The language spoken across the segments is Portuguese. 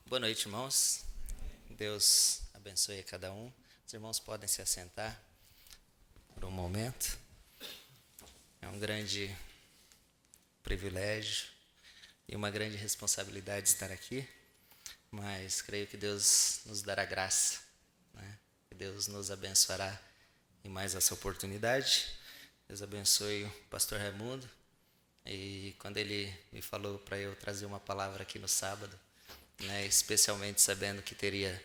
Boa noite, irmãos. Deus abençoe a cada um. Os irmãos podem se assentar por um momento. É um grande privilégio e uma grande responsabilidade estar aqui, mas creio que Deus nos dará graça, né? Que Deus nos abençoará em mais essa oportunidade. Deus abençoe o pastor Raimundo. E quando ele me falou para eu trazer uma palavra aqui no sábado, né, especialmente sabendo que teria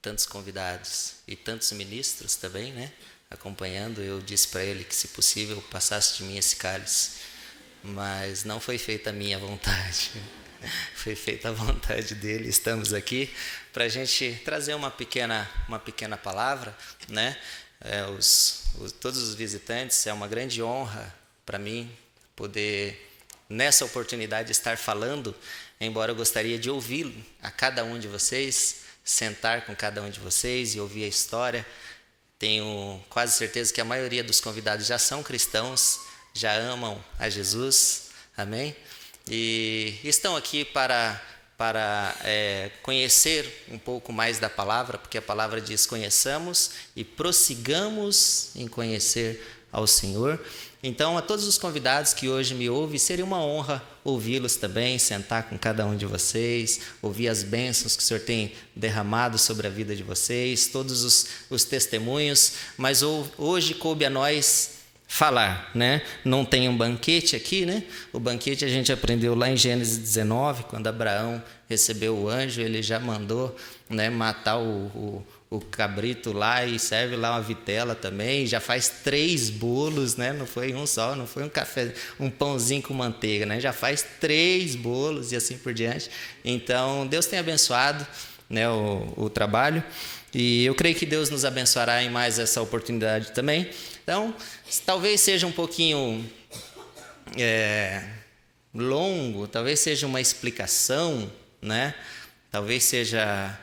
tantos convidados e tantos ministros também, né, acompanhando, eu disse para ele que, se possível, passasse de mim esse cálice. Mas não foi feita a minha vontade, foi feita a vontade dele. Estamos aqui para a gente trazer uma pequena palavra, né? Todos os visitantes, é uma grande honra para mim poder, nessa oportunidade, estar falando, embora eu gostaria de ouvi-lo a cada um de vocês, sentar com cada um de vocês e ouvir a história. Tenho quase certeza que a maioria dos convidados já são cristãos, já amam a Jesus, amém? E estão aqui para conhecer um pouco mais da palavra, porque a palavra diz: conheçamos e prossigamos em conhecer ao Senhor. Então, a todos os convidados que hoje me ouvem, seria uma honra ouvi-los também, sentar com cada um de vocês, ouvir as bênçãos que o Senhor tem derramado sobre a vida de vocês, todos os testemunhos. Mas hoje coube a nós falar, né? Não tem um banquete aqui, né? O banquete a gente aprendeu lá em Gênesis 19, quando Abraão recebeu o anjo, ele já mandou, né, matar o cabrito lá e serve lá uma vitela também. Já faz 3 bolos, né? Não foi um só, não foi um café, um pãozinho com manteiga, né? Já faz 3 bolos e assim por diante. Então, Deus tem abençoado, né, o trabalho, e eu creio que Deus nos abençoará em mais essa oportunidade também. Então, talvez seja um pouquinho longo, talvez seja uma explicação, né? Talvez seja...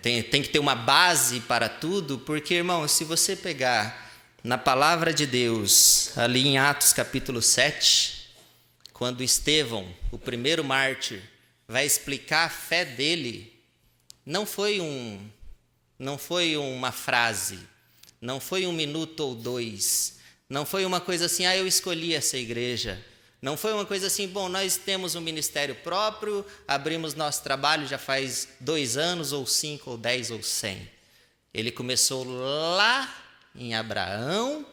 tem que ter uma base para tudo, porque, irmão, se você pegar na palavra de Deus, ali em Atos capítulo 7, quando Estevão, o primeiro mártir, vai explicar a fé dele, não foi uma frase, não foi 1 minuto ou 2, não foi uma coisa assim: eu escolhi essa igreja. Não foi uma coisa assim: bom, nós temos um ministério próprio, abrimos nosso trabalho já faz 2 anos, ou 5, ou 10, ou 100. Ele começou lá em Abraão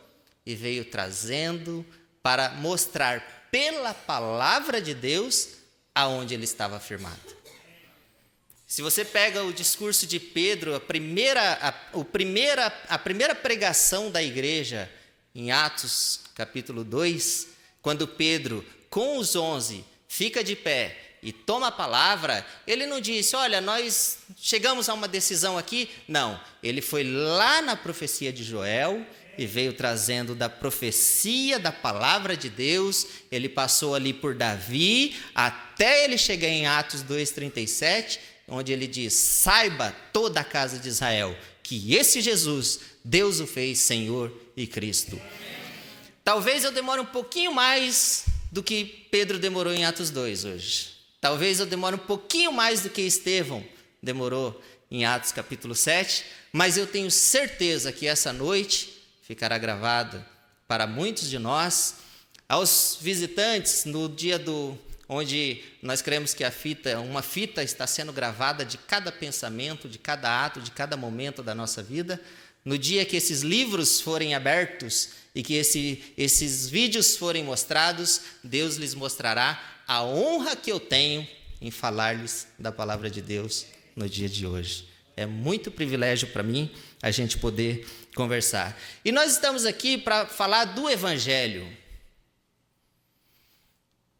e veio trazendo para mostrar pela palavra de Deus aonde ele estava firmado. Se você pega o discurso de Pedro, a primeira pregação da igreja, em Atos capítulo 2, quando Pedro, com os 11, fica de pé e toma a palavra, ele não disse: olha, nós chegamos a uma decisão aqui. Não, ele foi lá na profecia de Joel e veio trazendo da profecia da palavra de Deus. Ele passou ali por Davi, até ele chegar em Atos 2,37, onde ele diz: saiba toda a casa de Israel que esse Jesus, Deus o fez Senhor e Cristo. Talvez eu demore um pouquinho mais do que Pedro demorou em Atos 2 hoje. Talvez eu demore um pouquinho mais do que Estevão demorou em Atos capítulo 7, mas eu tenho certeza que essa noite ficará gravada para muitos de nós. Aos visitantes, no dia onde nós cremos que uma fita está sendo gravada de cada pensamento, de cada ato, de cada momento da nossa vida. No dia que esses livros forem abertos e que esses vídeos forem mostrados, Deus lhes mostrará a honra que eu tenho em falar-lhes da palavra de Deus no dia de hoje. É muito privilégio para mim a gente poder conversar. E nós estamos aqui para falar do Evangelho.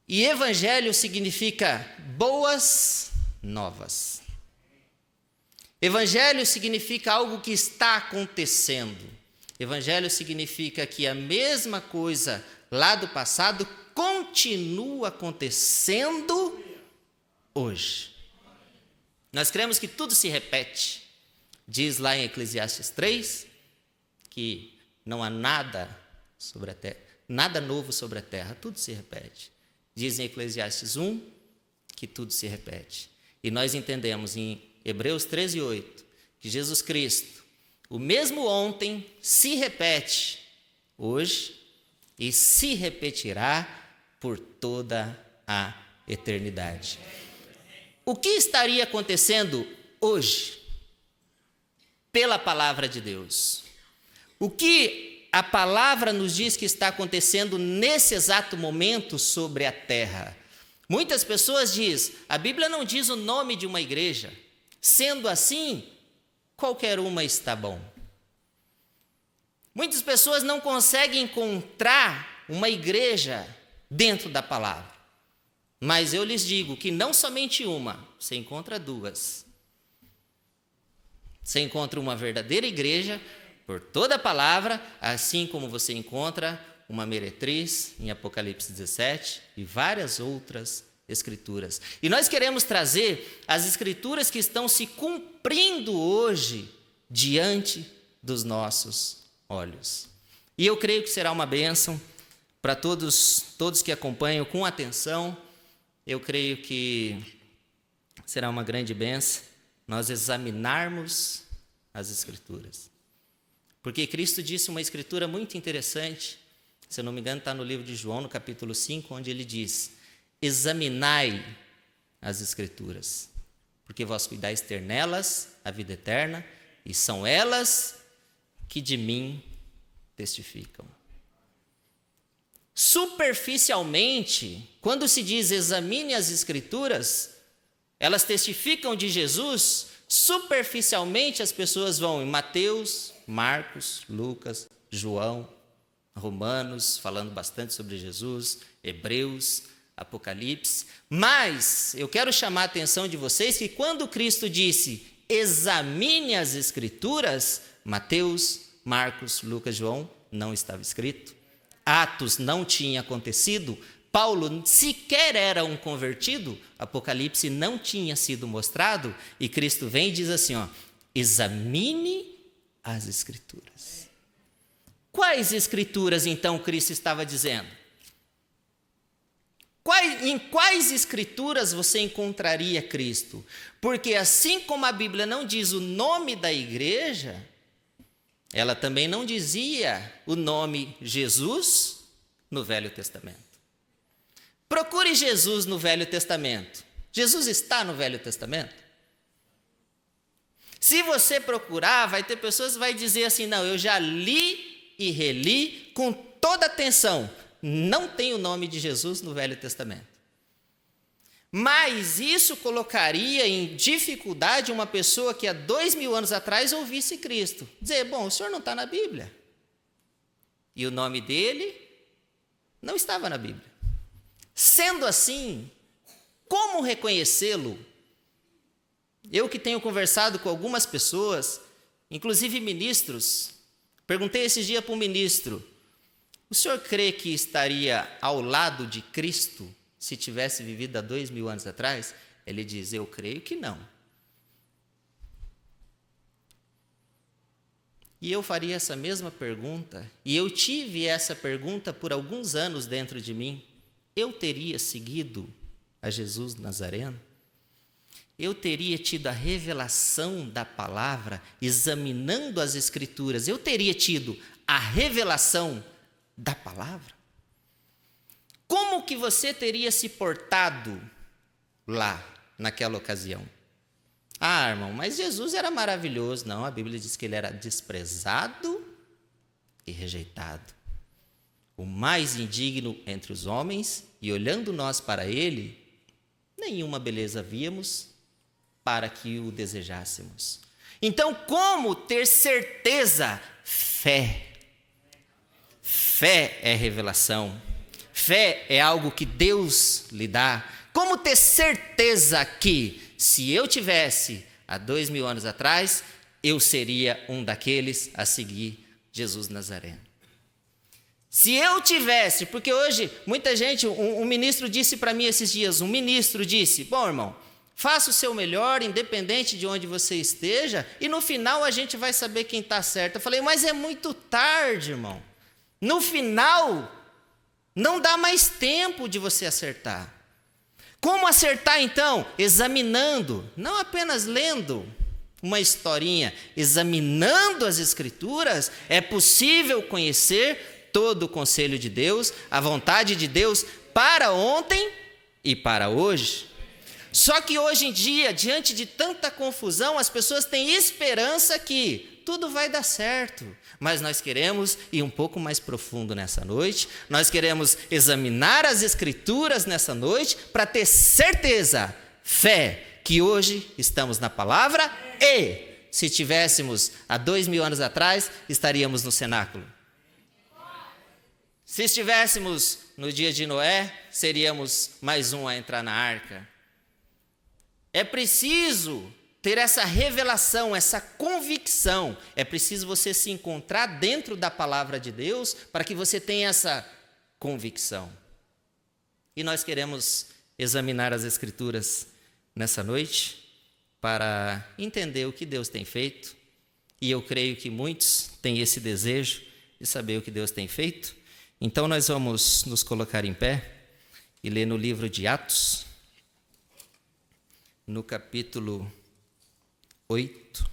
E Evangelho significa boas novas. Evangelho significa algo que está acontecendo. Evangelho significa que a mesma coisa lá do passado continua acontecendo hoje. Nós cremos que tudo se repete. Diz lá em Eclesiastes 3 que não há nada sobre a terra, nada novo sobre a terra, tudo se repete. Diz em Eclesiastes 1 que tudo se repete. E nós entendemos em Hebreus 13:8 que Jesus Cristo, o mesmo ontem, se repete hoje e se repetirá por toda a eternidade. O que estaria acontecendo hoje pela palavra de Deus? O que a palavra nos diz que está acontecendo nesse exato momento sobre a terra? Muitas pessoas dizem, a Bíblia não diz o nome de uma igreja. Sendo assim, qualquer uma está bom. Muitas pessoas não conseguem encontrar uma igreja dentro da palavra. Mas eu lhes digo que não somente uma, você encontra duas. Você encontra uma verdadeira igreja por toda a palavra, assim como você encontra uma meretriz em Apocalipse 17 e várias outras escrituras. E nós queremos trazer as escrituras que estão se cumprindo hoje diante dos nossos olhos. E eu creio que será uma bênção para todos que acompanham com atenção. Eu creio que será uma grande bênção nós examinarmos as escrituras. Porque Cristo disse uma escritura muito interessante, se eu não me engano está no livro de João, no capítulo 5, onde ele diz, examinai as escrituras, porque vós cuidais ter nelas a vida eterna, e são elas que de mim testificam. Superficialmente, quando se diz examine as escrituras, elas testificam de Jesus. Superficialmente as pessoas vão em Mateus, Marcos, Lucas, João, Romanos, falando bastante sobre Jesus, Hebreus, Apocalipse. Mas eu quero chamar a atenção de vocês que quando Cristo disse examine as escrituras, Mateus, Marcos, Lucas, João, não estava escrito. Atos não tinha acontecido, Paulo sequer era um convertido, Apocalipse não tinha sido mostrado, e Cristo vem e diz assim, examine as escrituras. Quais escrituras então Cristo estava dizendo? Em quais escrituras você encontraria Cristo? Porque assim como a Bíblia não diz o nome da igreja, ela também não dizia o nome Jesus no Velho Testamento. Procure Jesus no Velho Testamento. Jesus está no Velho Testamento? Se você procurar, vai ter pessoas que vão dizer assim, não, eu já li e reli com toda atenção. Não tem o nome de Jesus no Velho Testamento. Mas isso colocaria em dificuldade uma pessoa que há 2000 anos atrás ouvisse Cristo. Dizer, bom, o senhor não está na Bíblia. E o nome dele não estava na Bíblia. Sendo assim, como reconhecê-lo? Eu que tenho conversado com algumas pessoas, inclusive ministros, perguntei esses dias para um ministro, o senhor crê que estaria ao lado de Cristo se tivesse vivido há 2000 anos atrás? Ele diz, eu creio que não. E eu faria essa mesma pergunta, e eu tive essa pergunta por alguns anos dentro de mim. Eu teria seguido a Jesus Nazareno? Eu teria tido a revelação da palavra, examinando as escrituras? Eu teria tido a revelação da palavra? Como que você teria se portado lá, naquela ocasião? Ah, irmão, mas Jesus era maravilhoso. Não, a Bíblia diz que ele era desprezado e rejeitado. O mais indigno entre os homens, e olhando nós para ele, nenhuma beleza víamos para que o desejássemos. Então, como ter certeza? Fé. Fé é revelação. Fé é algo que Deus lhe dá. Como ter certeza que, se eu tivesse há 2000 anos atrás, eu seria um daqueles a seguir Jesus Nazareno? Se eu tivesse, porque hoje muita gente, um ministro disse para mim esses dias, bom, irmão, faça o seu melhor, independente de onde você esteja, e no final a gente vai saber quem está certo. Eu falei, mas é muito tarde, irmão. No final, não dá mais tempo de você acertar. Como acertar então? Examinando, não apenas lendo uma historinha, examinando as Escrituras, é possível conhecer todo o conselho de Deus, a vontade de Deus para ontem e para hoje. Só que hoje em dia, diante de tanta confusão, as pessoas têm esperança que tudo vai dar certo. Mas nós queremos ir um pouco mais profundo nessa noite, nós queremos examinar as Escrituras nessa noite para ter certeza, fé, que hoje estamos na palavra e, se tivéssemos há 2000 anos atrás, estaríamos no cenáculo. Se estivéssemos no dia de Noé, seríamos mais um a entrar na arca. É preciso ter essa revelação, essa convicção. É preciso você se encontrar dentro da palavra de Deus para que você tenha essa convicção. E nós queremos examinar as Escrituras nessa noite para entender o que Deus tem feito. E eu creio que muitos têm esse desejo de saber o que Deus tem feito. Então nós vamos nos colocar em pé e ler no livro de Atos, no capítulo 8.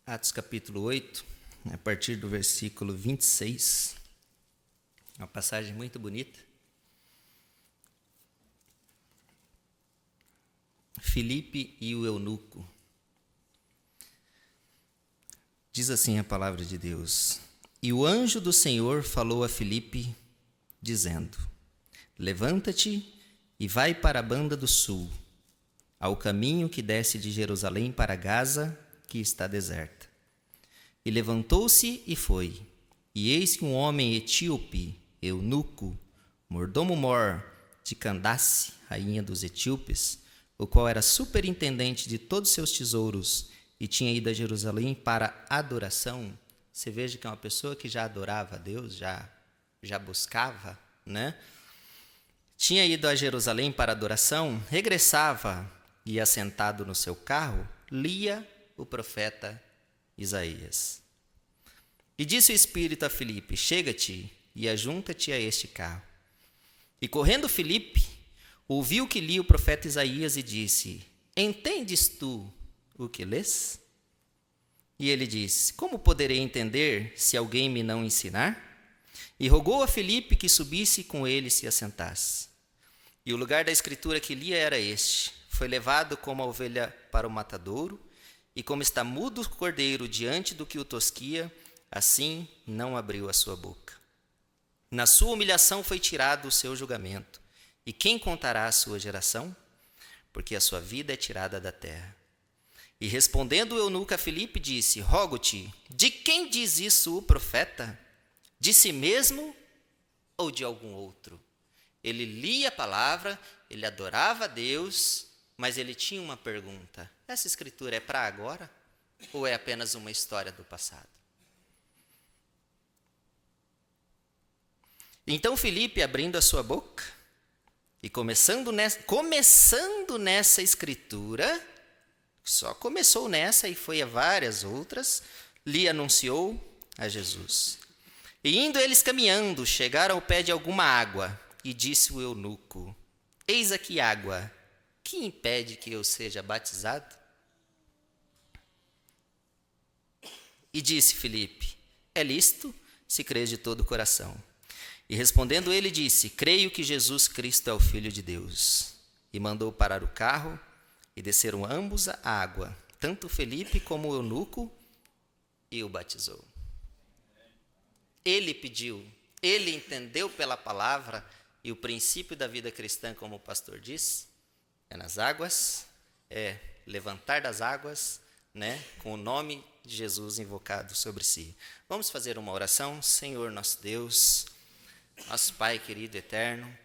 Atos capítulo 8, a partir do versículo 26. Uma passagem muito bonita. Filipe e o eunuco. Diz assim a palavra de Deus: E o anjo do Senhor falou a Filipe, dizendo: Levanta-te e vai para a banda do sul, ao caminho que desce de Jerusalém para Gaza, que está deserta. E levantou-se e foi. E eis que um homem etíope, eunuco, mordomo-mor de Candace, rainha dos etíopes, o qual era superintendente de todos os seus tesouros e tinha ido a Jerusalém para adoração. Você veja que é uma pessoa que já adorava a Deus, já buscava, né? Tinha ido a Jerusalém para adoração, regressava e, assentado no seu carro, lia o profeta Isaías. E disse o Espírito a Filipe: Chega-te e ajunta-te a este carro. E correndo Filipe, ouviu que lia o profeta Isaías e disse: Entendes tu o que lês? E ele disse: Como poderei entender se alguém me não ensinar? E rogou a Filipe que subisse com ele e se assentasse. E o lugar da escritura que lia era este: Foi levado como a ovelha para o matadouro, e como está mudo o cordeiro diante do que o tosquia, assim não abriu a sua boca. Na sua humilhação foi tirado o seu julgamento. E quem contará a sua geração? Porque a sua vida é tirada da terra. E respondendo o eunuco a Filipe, disse: Rogo-te, de quem diz isso o profeta? De si mesmo ou de algum outro? Ele lia a palavra, ele adorava a Deus, mas ele tinha uma pergunta: essa escritura é para agora ou é apenas uma história do passado? Então Filipe, abrindo a sua boca e começando nessa escritura, só começou nessa e foi a várias outras, lhe anunciou a Jesus. E indo eles caminhando, chegaram ao pé de alguma água, e disse o eunuco: Eis aqui água, que impede que eu seja batizado? E disse Filipe: É lícito, se crês de todo o coração. E respondendo ele disse: Creio que Jesus Cristo é o Filho de Deus. E mandou parar o carro, e desceram ambos a água, tanto Filipe como o eunuco, e o batizou. Ele pediu, ele entendeu pela palavra, e o princípio da vida cristã, como o pastor disse, é nas águas, é levantar das águas, né, com o nome de Jesus invocado sobre si. Vamos fazer uma oração. Senhor nosso Deus, nosso Pai querido eterno,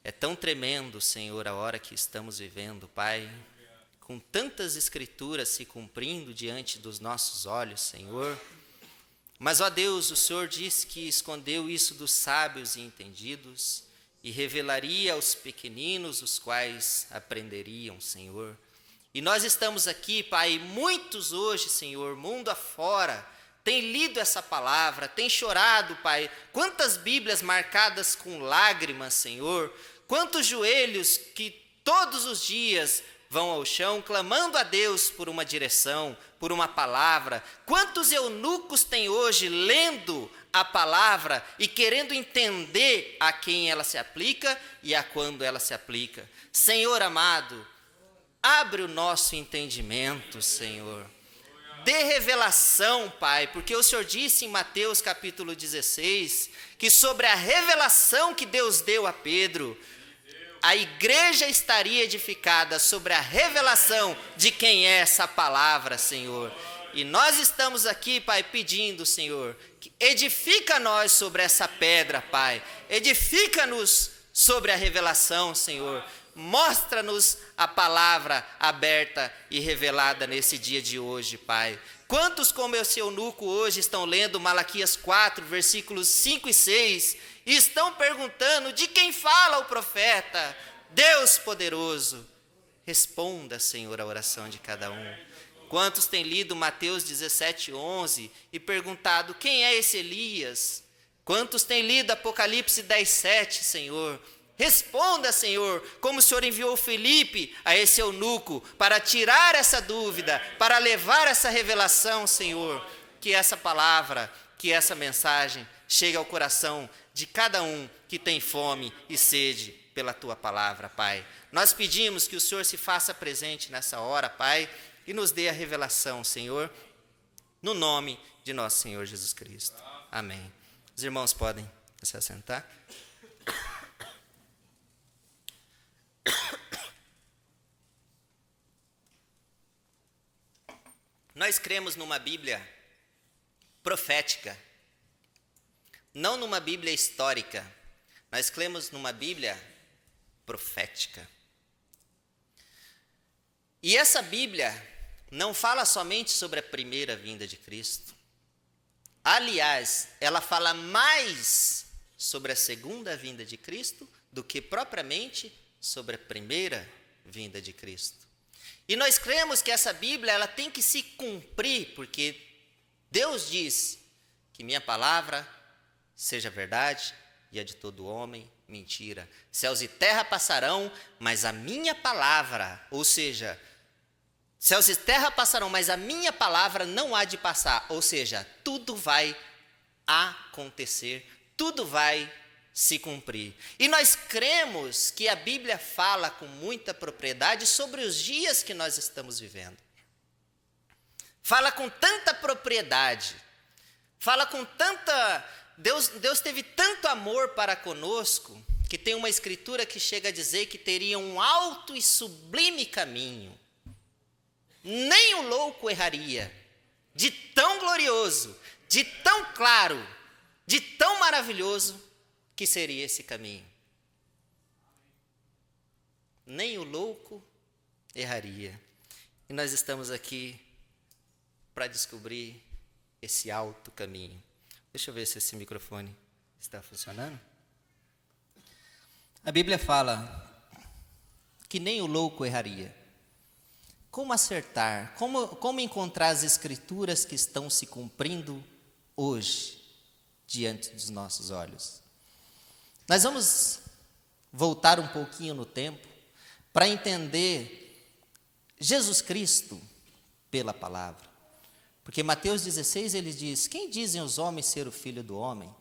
é tão tremendo, Senhor, a hora que estamos vivendo, Pai, com tantas escrituras se cumprindo diante dos nossos olhos, Senhor. Mas, ó Deus, o Senhor disse que escondeu isso dos sábios e entendidos, e revelaria aos pequeninos, os quais aprenderiam, Senhor. E nós estamos aqui, Pai, muitos hoje, Senhor, mundo afora, têm lido essa palavra, têm chorado, Pai. Quantas Bíblias marcadas com lágrimas, Senhor. Quantos joelhos que todos os dias vão ao chão, clamando a Deus por uma direção, por uma palavra. Quantos eunucos têm hoje lendo a palavra e querendo entender a quem ela se aplica e a quando ela se aplica. Senhor amado, abre o nosso entendimento, Senhor. Dê revelação, Pai, porque o Senhor disse em Mateus capítulo 16, que sobre a revelação que Deus deu a Pedro, a igreja estaria edificada sobre a revelação de quem é essa palavra, Senhor. E nós estamos aqui, Pai, pedindo, Senhor, que edifica nós sobre essa pedra, Pai. Edifica-nos sobre a revelação, Senhor. Mostra-nos a palavra aberta e revelada nesse dia de hoje, Pai. Quantos, como esse eunuco hoje, estão lendo Malaquias 4, versículos 5 e 6, e estão perguntando de quem fala o profeta? Deus poderoso. Responda, Senhor, a oração de cada um. Quantos têm lido Mateus 17, 11 e perguntado quem é esse Elias? Quantos têm lido Apocalipse 10, 7, Senhor? Responda, Senhor, como o Senhor enviou Filipe a esse eunuco para tirar essa dúvida, para levar essa revelação, Senhor. Que essa palavra, que essa mensagem chegue ao coração de cada um que tem fome e sede pela Tua palavra, Pai. Nós pedimos que o Senhor se faça presente nessa hora, Pai, e nos dê a revelação, Senhor, no nome de nosso Senhor Jesus Cristo. Amém. Os irmãos podem se assentar. Nós cremos numa Bíblia profética, não numa Bíblia histórica. Nós cremos numa Bíblia profética. E essa Bíblia não fala somente sobre a primeira vinda de Cristo. Aliás, ela fala mais sobre a segunda vinda de Cristo do que propriamente sobre a primeira vinda de Cristo. E nós cremos que essa Bíblia ela tem que se cumprir, porque Deus diz que minha palavra seja verdade e a de todo homem mentira. Céus e terra passarão, mas a minha palavra, ou seja, céus e terra passarão, mas a minha palavra não há de passar. Ou seja, tudo vai acontecer, tudo vai se cumprir. E nós cremos que a Bíblia fala com muita propriedade sobre os dias que nós estamos vivendo. Fala com tanta propriedade, fala com tanta... Deus teve tanto amor para conosco, que tem uma escritura que chega a dizer que teria um alto e sublime caminho. Nem o louco erraria, de tão glorioso, de tão claro, de tão maravilhoso que seria esse caminho. Nem o louco erraria. E nós estamos aqui para descobrir esse alto caminho. Deixa eu ver se esse microfone está funcionando. A Bíblia fala que nem o louco erraria. Como acertar? Como encontrar as escrituras que estão se cumprindo hoje, diante dos nossos olhos? Nós vamos voltar um pouquinho no tempo para entender Jesus Cristo pela palavra. Porque Mateus 16 ele diz: quem dizem os homens ser o filho do homem?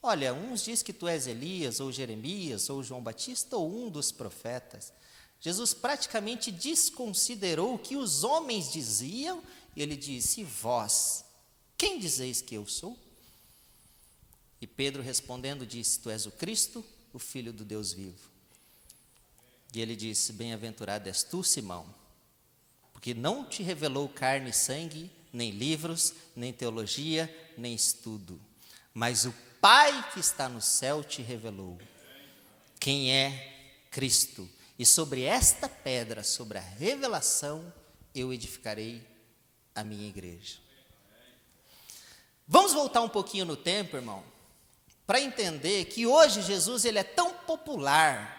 Olha, uns dizem que tu és Elias, ou Jeremias, ou João Batista, ou um dos profetas. Jesus praticamente desconsiderou o que os homens diziam, e ele disse: e vós, quem dizeis que eu sou? E Pedro respondendo disse: tu és o Cristo, o Filho do Deus vivo. E ele disse: bem-aventurado és tu, Simão, porque não te revelou carne e sangue, nem livros, nem teologia, nem estudo, mas o Pai que está no céu te revelou quem é Cristo. E sobre esta pedra, sobre a revelação, eu edificarei a minha igreja. Vamos voltar um pouquinho no tempo, irmão, para entender que hoje Jesus ele é tão popular,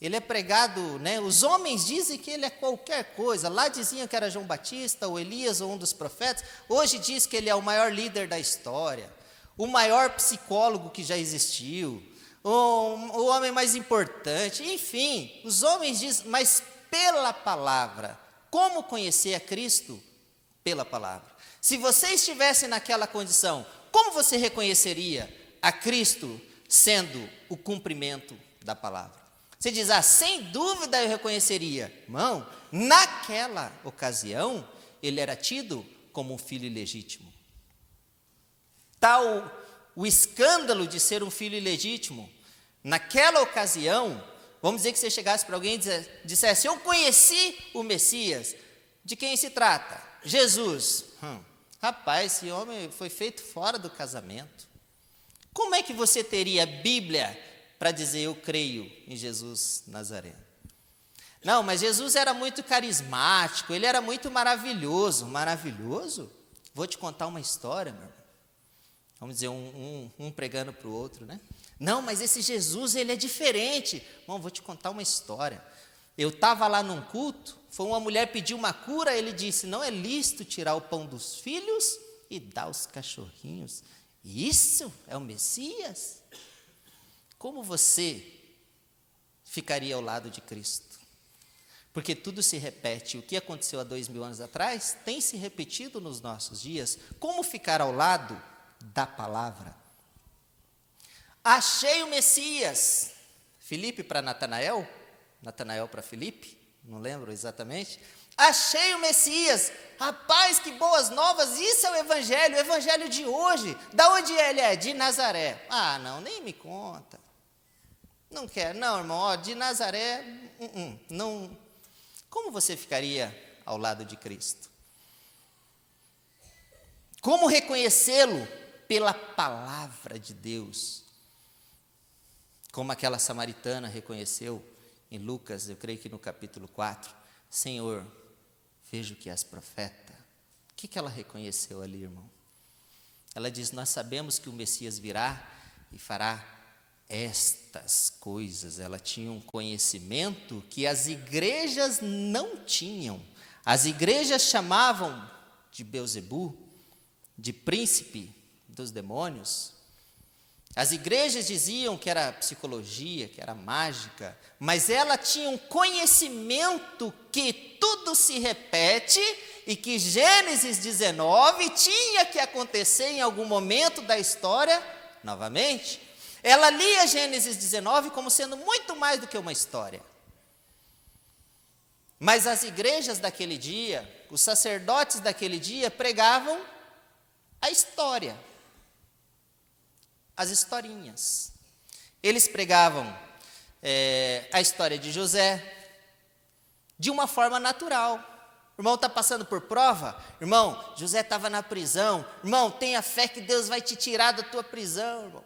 ele é pregado, né? Os homens dizem que ele é qualquer coisa, lá diziam que era João Batista, ou Elias, ou um dos profetas, hoje diz que ele é o maior líder da história, o maior psicólogo que já existiu, o homem mais importante, enfim, os homens dizem, mas pela palavra, como conhecer a Cristo? Pela palavra. Se você estivesse naquela condição, como você reconheceria a Cristo sendo o cumprimento da palavra? Você diz, sem dúvida eu reconheceria. Irmão, naquela ocasião, ele era tido como um filho ilegítimo. Tal o escândalo de ser um filho ilegítimo, naquela ocasião, vamos dizer que você chegasse para alguém e dissesse, eu conheci o Messias. De quem se trata? Jesus. Rapaz, esse homem foi feito fora do casamento. Como é que você teria Bíblia para dizer eu creio em Jesus Nazareno? Não, mas Jesus era muito carismático, ele era muito maravilhoso. Maravilhoso? Vou te contar uma história, meu irmão. Vamos dizer, um pregando para o outro, né? Não, mas esse Jesus, ele é diferente. Bom, vou te contar uma história. Eu estava lá num culto, foi uma mulher pedir uma cura, ele disse, não é lícito tirar o pão dos filhos e dar aos cachorrinhos. Isso é o Messias? Como você ficaria ao lado de Cristo? Porque tudo se repete. O que aconteceu há 2000 anos atrás tem se repetido nos nossos dias. Como ficar ao lado da palavra? Achei o Messias. Filipe para Natanael, Natanael para Filipe, não lembro exatamente. Achei o Messias. Rapaz, que boas novas, isso é o evangelho de hoje. Da onde ele é? De Nazaré. Não, nem me conta. Não quero, não, irmão, de Nazaré, não. Como você ficaria ao lado de Cristo? Como reconhecê-lo? Pela palavra de Deus. Como aquela samaritana reconheceu em Lucas, eu creio que no capítulo 4, Senhor, vejo que és profeta. O que ela reconheceu ali, irmão? Ela diz, nós sabemos que o Messias virá e fará estas coisas. Ela tinha um conhecimento que as igrejas não tinham. As igrejas chamavam de Beelzebu, de príncipe dos demônios. As igrejas diziam que era psicologia, que era mágica, mas ela tinha um conhecimento que tudo se repete e que Gênesis 19 tinha que acontecer em algum momento da história novamente. Ela lia Gênesis 19 como sendo muito mais do que uma história. Mas as igrejas daquele dia, os sacerdotes daquele dia pregavam a história. As historinhas. Eles pregavam a história de José de uma forma natural. O irmão está passando por prova? Irmão, José estava na prisão. Irmão, tenha fé que Deus vai te tirar da tua prisão, irmão.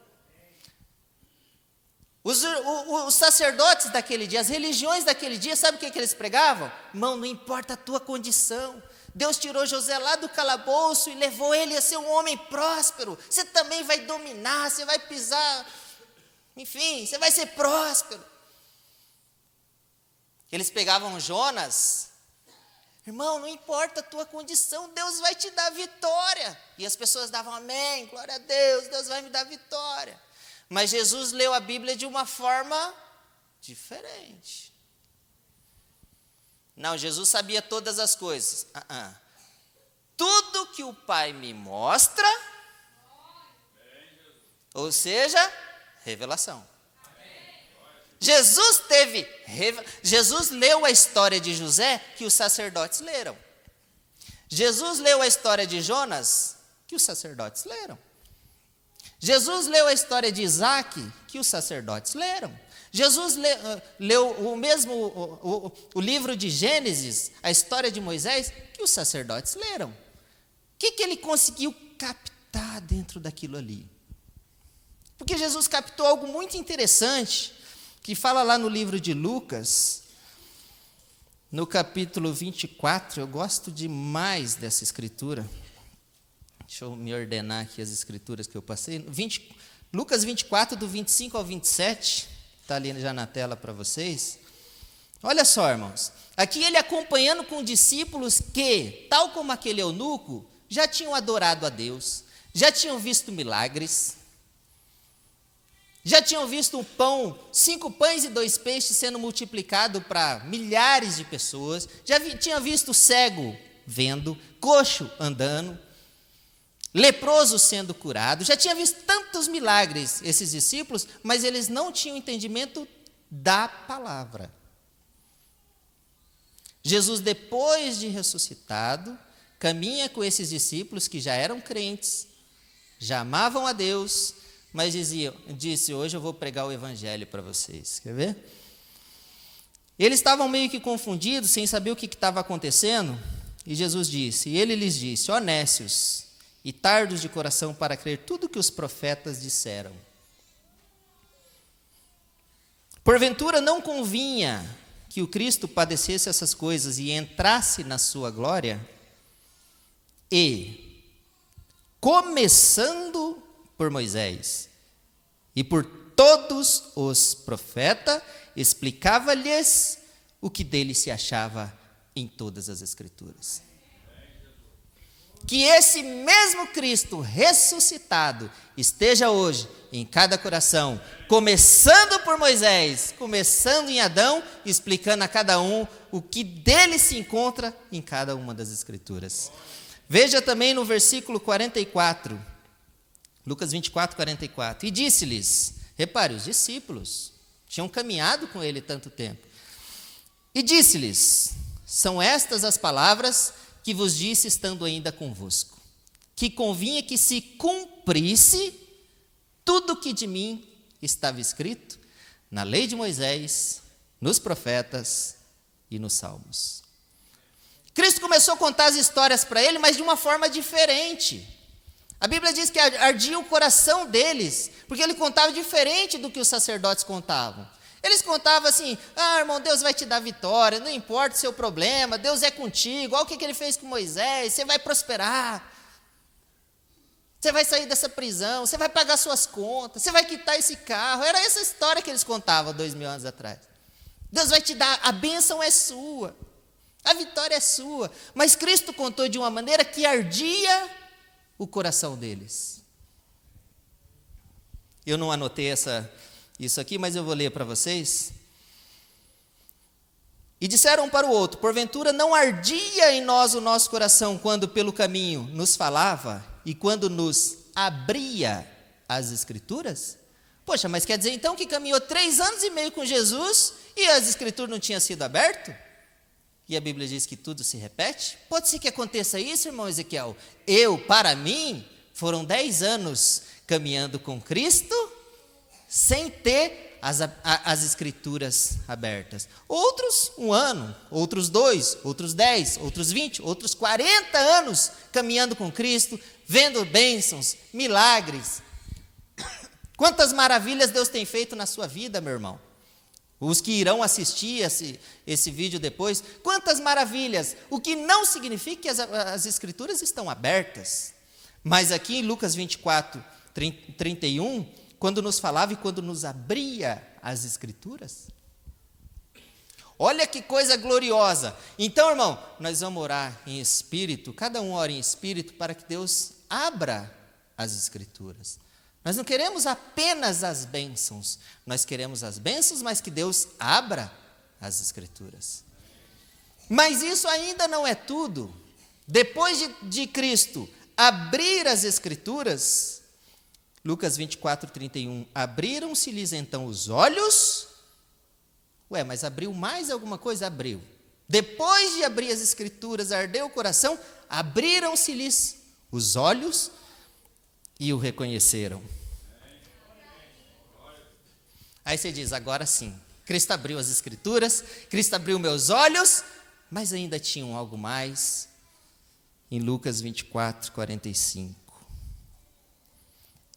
Os sacerdotes daquele dia, as religiões daquele dia, sabe o que eles pregavam? Irmão, não importa a tua condição. Deus tirou José lá do calabouço e levou ele a ser um homem próspero. Você também vai dominar, você vai pisar, enfim, você vai ser próspero. Eles pegavam Jonas, irmão, não importa a tua condição, Deus vai te dar vitória. E as pessoas davam amém, glória a Deus, Deus vai me dar vitória. Mas Jesus leu a Bíblia de uma forma diferente. Não, Jesus sabia todas as coisas. Tudo que o Pai me mostra, ou seja, revelação. Jesus leu a história de José que os sacerdotes leram. Jesus leu a história de Jonas que os sacerdotes leram. Jesus leu a história de Isaac que os sacerdotes leram. Jesus leu o livro de Gênesis, a história de Moisés, que os sacerdotes leram. O que ele conseguiu captar dentro daquilo ali? Porque Jesus captou algo muito interessante, que fala lá no livro de Lucas, no capítulo 24, eu gosto demais dessa escritura. Deixa eu me ordenar aqui as escrituras que eu passei. Lucas 24, do 25 ao 27, está ali já na tela para vocês. Olha só, irmãos, aqui ele acompanhando com discípulos que, tal como aquele eunuco, já tinham adorado a Deus, já tinham visto milagres, já tinham visto um pão, 5 pães e 2 peixes sendo multiplicado para milhares de pessoas, já tinha visto cego vendo, coxo andando, leproso sendo curado, já tinha visto tantos milagres esses discípulos, mas eles não tinham entendimento da palavra. Jesus, depois de ressuscitado, caminha com esses discípulos que já eram crentes, já amavam a Deus, mas disse, hoje eu vou pregar o evangelho para vocês. Quer ver? Eles estavam meio que confundidos, sem saber o que estava acontecendo, e Jesus disse, e ele lhes disse, ó nécios e tardos de coração para crer tudo que os profetas disseram. Porventura não convinha que o Cristo padecesse essas coisas e entrasse na sua glória? E, começando por Moisés e por todos os profetas, explicava-lhes o que dele se achava em todas as Escrituras. Que esse mesmo Cristo ressuscitado esteja hoje em cada coração, começando por Moisés, começando em Adão, explicando a cada um o que dele se encontra em cada uma das Escrituras. Veja também no versículo 44, Lucas 24, 44. E disse-lhes, repare, os discípulos tinham caminhado com ele tanto tempo. E disse-lhes, são estas as palavras que vos disse estando ainda convosco, que convinha que se cumprisse tudo o que de mim estava escrito na lei de Moisés, nos profetas e nos salmos. Cristo começou a contar as histórias para ele, mas de uma forma diferente. A Bíblia diz que ardia o coração deles, porque ele contava diferente do que os sacerdotes contavam. Eles contavam assim, irmão, Deus vai te dar vitória, não importa o seu problema, Deus é contigo, olha o que ele fez com Moisés, você vai prosperar, você vai sair dessa prisão, você vai pagar suas contas, você vai quitar esse carro. Era essa história que eles contavam 2000 anos atrás. Deus vai te dar, a bênção é sua, a vitória é sua. Mas Cristo contou de uma maneira que ardia o coração deles. Eu não anotei isso aqui, mas eu vou ler para vocês. E disseram um para o outro, porventura não ardia em nós o nosso coração quando pelo caminho nos falava e quando nos abria as Escrituras? Poxa, mas quer dizer então que caminhou 3 anos e meio com Jesus e as Escrituras não tinham sido abertas? E a Bíblia diz que tudo se repete? Pode ser que aconteça isso, irmão Ezequiel. Para mim, foram 10 anos caminhando com Cristo, sem ter as Escrituras abertas. Outros 1 ano, outros 2, outros 10, outros 20, outros 40 anos caminhando com Cristo, vendo bênçãos, milagres. Quantas maravilhas Deus tem feito na sua vida, meu irmão. Os que irão assistir esse vídeo depois, quantas maravilhas. O que não significa que as Escrituras estão abertas. Mas aqui em Lucas 24, 31, quando nos falava e quando nos abria as Escrituras. Olha que coisa gloriosa. Então, irmão, nós vamos orar em espírito, cada um ora em espírito, para que Deus abra as Escrituras. Nós não queremos apenas as bênçãos, nós queremos as bênçãos, mas que Deus abra as Escrituras. Mas isso ainda não é tudo. Depois de Cristo abrir as Escrituras, Lucas 24, 31, abriram-se-lhes então os olhos. Mas abriu mais alguma coisa? Abriu. Depois de abrir as Escrituras, ardeu o coração, abriram-se-lhes os olhos e o reconheceram. Aí você diz, agora sim, Cristo abriu as Escrituras, Cristo abriu meus olhos, mas ainda tinham algo mais. Em Lucas 24, 45.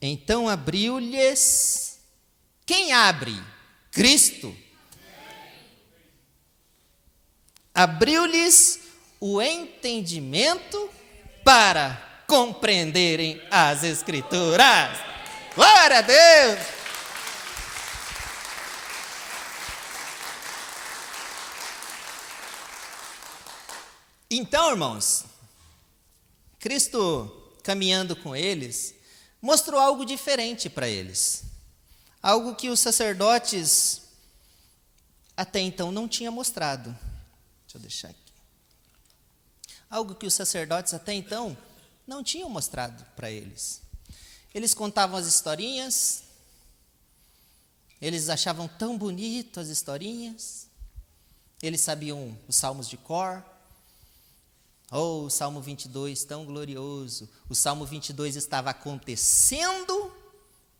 Então abriu-lhes, quem abre? Cristo. Abriu-lhes o entendimento para compreenderem as Escrituras. Glória a Deus! Então, irmãos, Cristo, caminhando com eles, mostrou algo diferente para eles. Algo que os sacerdotes até então não tinham mostrado. Deixa eu deixar aqui. Algo que os sacerdotes até então não tinham mostrado para eles. Eles contavam as historinhas, eles achavam tão bonito as historinhas, eles sabiam os salmos de cor. Oh, o Salmo 22, tão glorioso. O Salmo 22 estava acontecendo.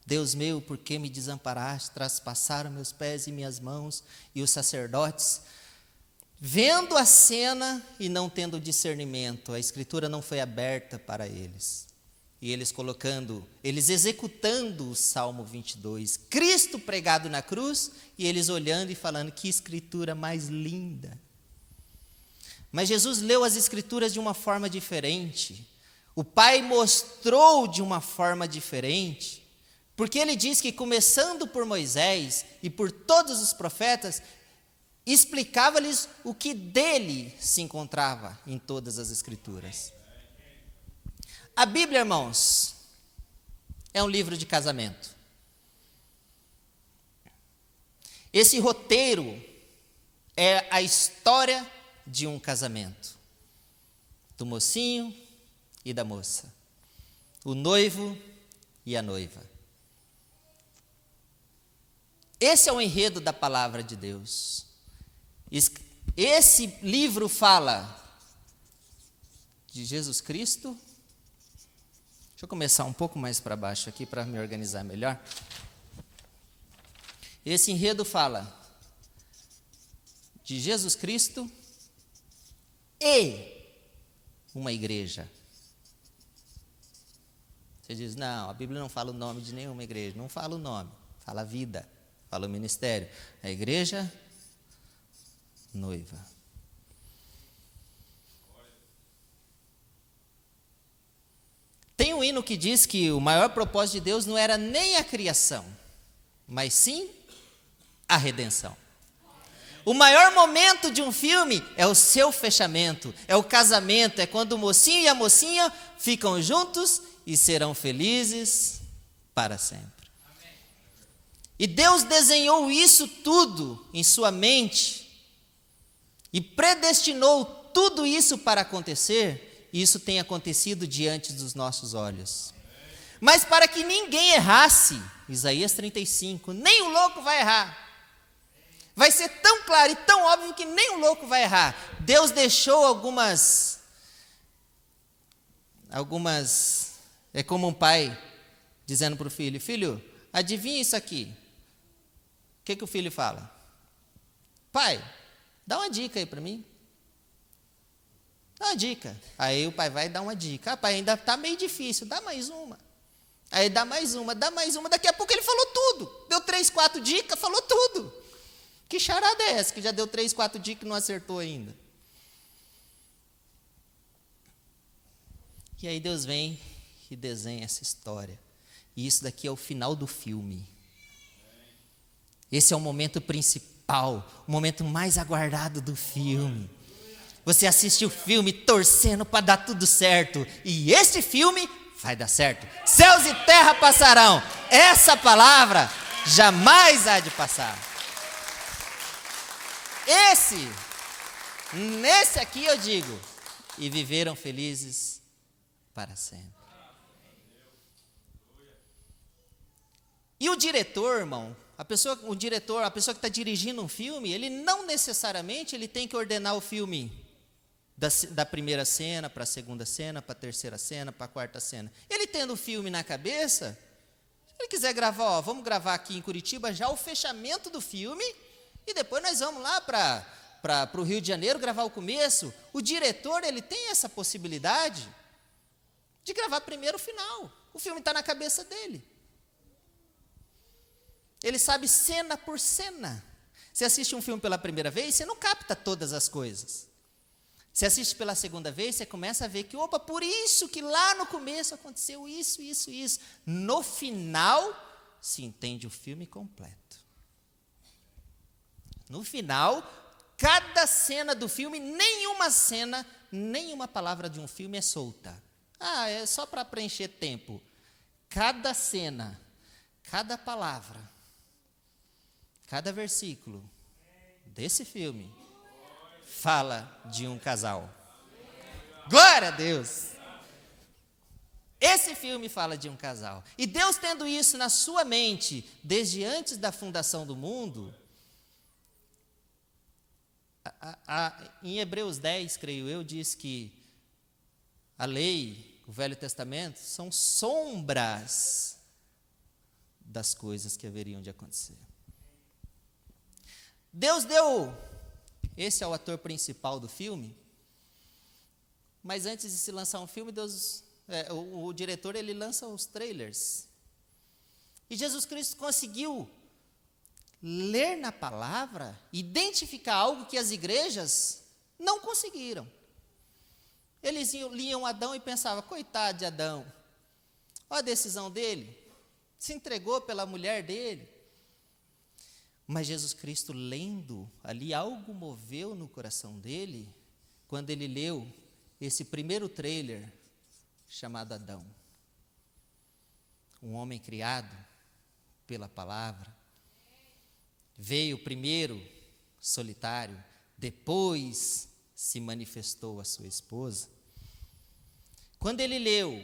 Deus meu, por que me desamparaste? Traspassaram meus pés e minhas mãos. E os sacerdotes, vendo a cena e não tendo discernimento, a escritura não foi aberta para eles. E eles executando o Salmo 22, Cristo pregado na cruz, e eles olhando e falando, que escritura mais linda. Mas Jesus leu as escrituras de uma forma diferente. O Pai mostrou de uma forma diferente, porque ele diz que começando por Moisés e por todos os profetas, explicava-lhes o que dele se encontrava em todas as escrituras. A Bíblia, irmãos, é um livro de casamento. Esse roteiro é a história de um casamento, do mocinho e da moça, o noivo e a noiva. Esse é o enredo da palavra de Deus. Esse livro fala de Jesus Cristo. Deixa eu começar um pouco mais para baixo aqui para me organizar melhor. Esse enredo fala de Jesus Cristo e uma igreja. Você diz, não, a Bíblia não fala o nome de nenhuma igreja. Não fala o nome, fala a vida, fala o ministério. A igreja, noiva. Tem um hino que diz que o maior propósito de Deus não era nem a criação, mas sim a redenção. O maior momento de um filme é o seu fechamento, é o casamento, é quando o mocinho e a mocinha ficam juntos e serão felizes para sempre. E Deus desenhou isso tudo em sua mente e predestinou tudo isso para acontecer, e isso tem acontecido diante dos nossos olhos. Mas para que ninguém errasse, Isaías 35, nem o louco vai errar. Vai ser tão claro e tão óbvio que nem o louco vai errar. Deus deixou algumas, é como um pai dizendo para o filho, filho, adivinha isso aqui. O que o filho fala? Pai, dá uma dica aí para mim. Dá uma dica. Aí o pai vai dar uma dica. Pai, ainda está meio difícil, dá mais uma. Aí dá mais uma. Daqui a pouco ele falou tudo. Deu 3, 4 dicas, falou tudo. Que charada é essa que já deu 3, 4 dicas e não acertou ainda? E aí Deus vem e desenha essa história. E isso daqui é o final do filme. Esse é o momento principal, o momento mais aguardado do filme. Você assiste o filme torcendo para dar tudo certo. E esse filme vai dar certo. Céus e terra passarão. Essa palavra jamais há de passar. Nesse aqui eu digo, e viveram felizes para sempre. E o diretor, irmão, a pessoa que está dirigindo um filme, ele não necessariamente ele tem que ordenar o filme da primeira cena para a segunda cena, para a terceira cena, para a quarta cena. Ele tendo o filme na cabeça, se ele quiser gravar, vamos gravar aqui em Curitiba já o fechamento do filme, e depois nós vamos lá para o Rio de Janeiro gravar o começo. O diretor, ele tem essa possibilidade de gravar primeiro o final. O filme está na cabeça dele. Ele sabe cena por cena. Você assiste um filme pela primeira vez, você não capta todas as coisas. Você assiste pela segunda vez, você começa a ver que, opa, por isso que lá no começo aconteceu isso, isso, isso. No final, se entende o filme completo. No final, cada cena do filme, nenhuma palavra de um filme é solta. É só para preencher tempo. Cada cena, cada palavra, cada versículo desse filme fala de um casal. Glória a Deus! Esse filme fala de um casal. E Deus tendo isso na sua mente, desde antes da fundação do mundo, em Hebreus 10, creio eu, diz que a lei, o Velho Testamento, são sombras das coisas que haveriam de acontecer. Deus deu, esse é o ator principal do filme, mas antes de se lançar um filme, o diretor ele lança os trailers. E Jesus Cristo conseguiu ler na palavra, identificar algo que as igrejas não conseguiram. Eles liam Adão e pensavam, coitado de Adão, olha a decisão dele, se entregou pela mulher dele. Mas Jesus Cristo, lendo ali, algo moveu no coração dele, quando ele leu esse primeiro trailer, chamado Adão. Um homem criado pela palavra, veio primeiro solitário, depois se manifestou a sua esposa. Quando ele leu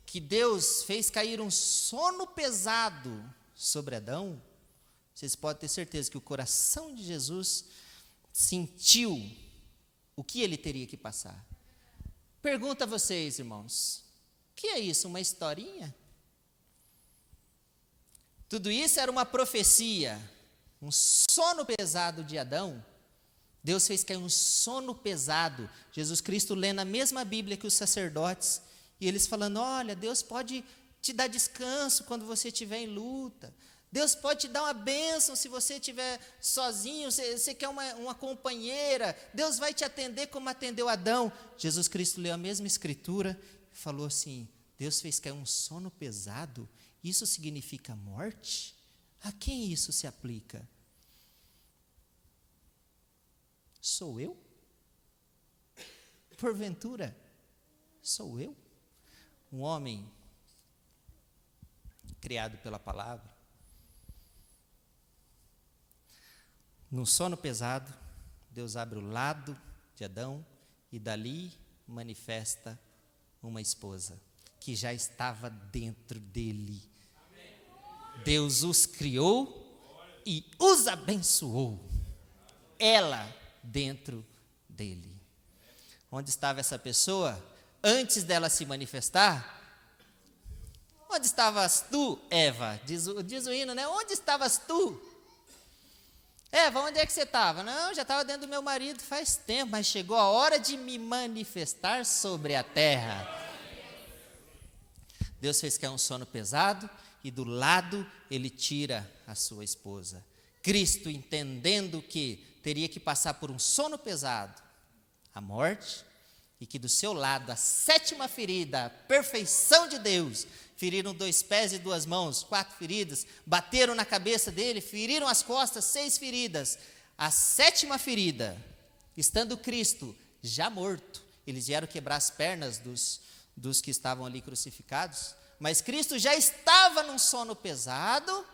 que Deus fez cair um sono pesado sobre Adão, vocês podem ter certeza que o coração de Jesus sentiu o que ele teria que passar. Pergunto a vocês, irmãos, o que é isso, uma historinha? Tudo isso era uma profecia, um sono pesado de Adão. Deus fez cair um sono pesado. Jesus Cristo lendo a mesma Bíblia que os sacerdotes, e eles falando, olha, Deus pode te dar descanso quando você estiver em luta. Deus pode te dar uma bênção se você estiver sozinho, você quer uma companheira. Deus vai te atender como atendeu Adão. Jesus Cristo leu a mesma escritura e falou assim, Deus fez cair um sono pesado, isso significa morte? A quem isso se aplica? Sou eu? Porventura, sou eu? Um homem criado pela palavra, num sono pesado, Deus abre o lado de Adão e dali manifesta uma esposa que já estava dentro dele. Deus os criou e os abençoou. Ela dentro dele. Onde estava essa pessoa antes dela se manifestar? Onde estavas tu, Eva? Diz o hino, né? Onde estavas tu? Eva, onde é que você estava? Não, já estava dentro do meu marido faz tempo, mas chegou a hora de me manifestar sobre a terra. Deus fez cair um sono pesado e do lado ele tira a sua esposa. Cristo, entendendo que teria que passar por um sono pesado, a morte, e que do seu lado, a sétima ferida, a perfeição de Deus, feriram 2 pés e 2 mãos, 4 feridas, bateram na cabeça dele, feriram as costas, 6 feridas. A sétima ferida, estando Cristo já morto, eles vieram quebrar as pernas dos que estavam ali crucificados, mas Cristo já estava num sono pesado,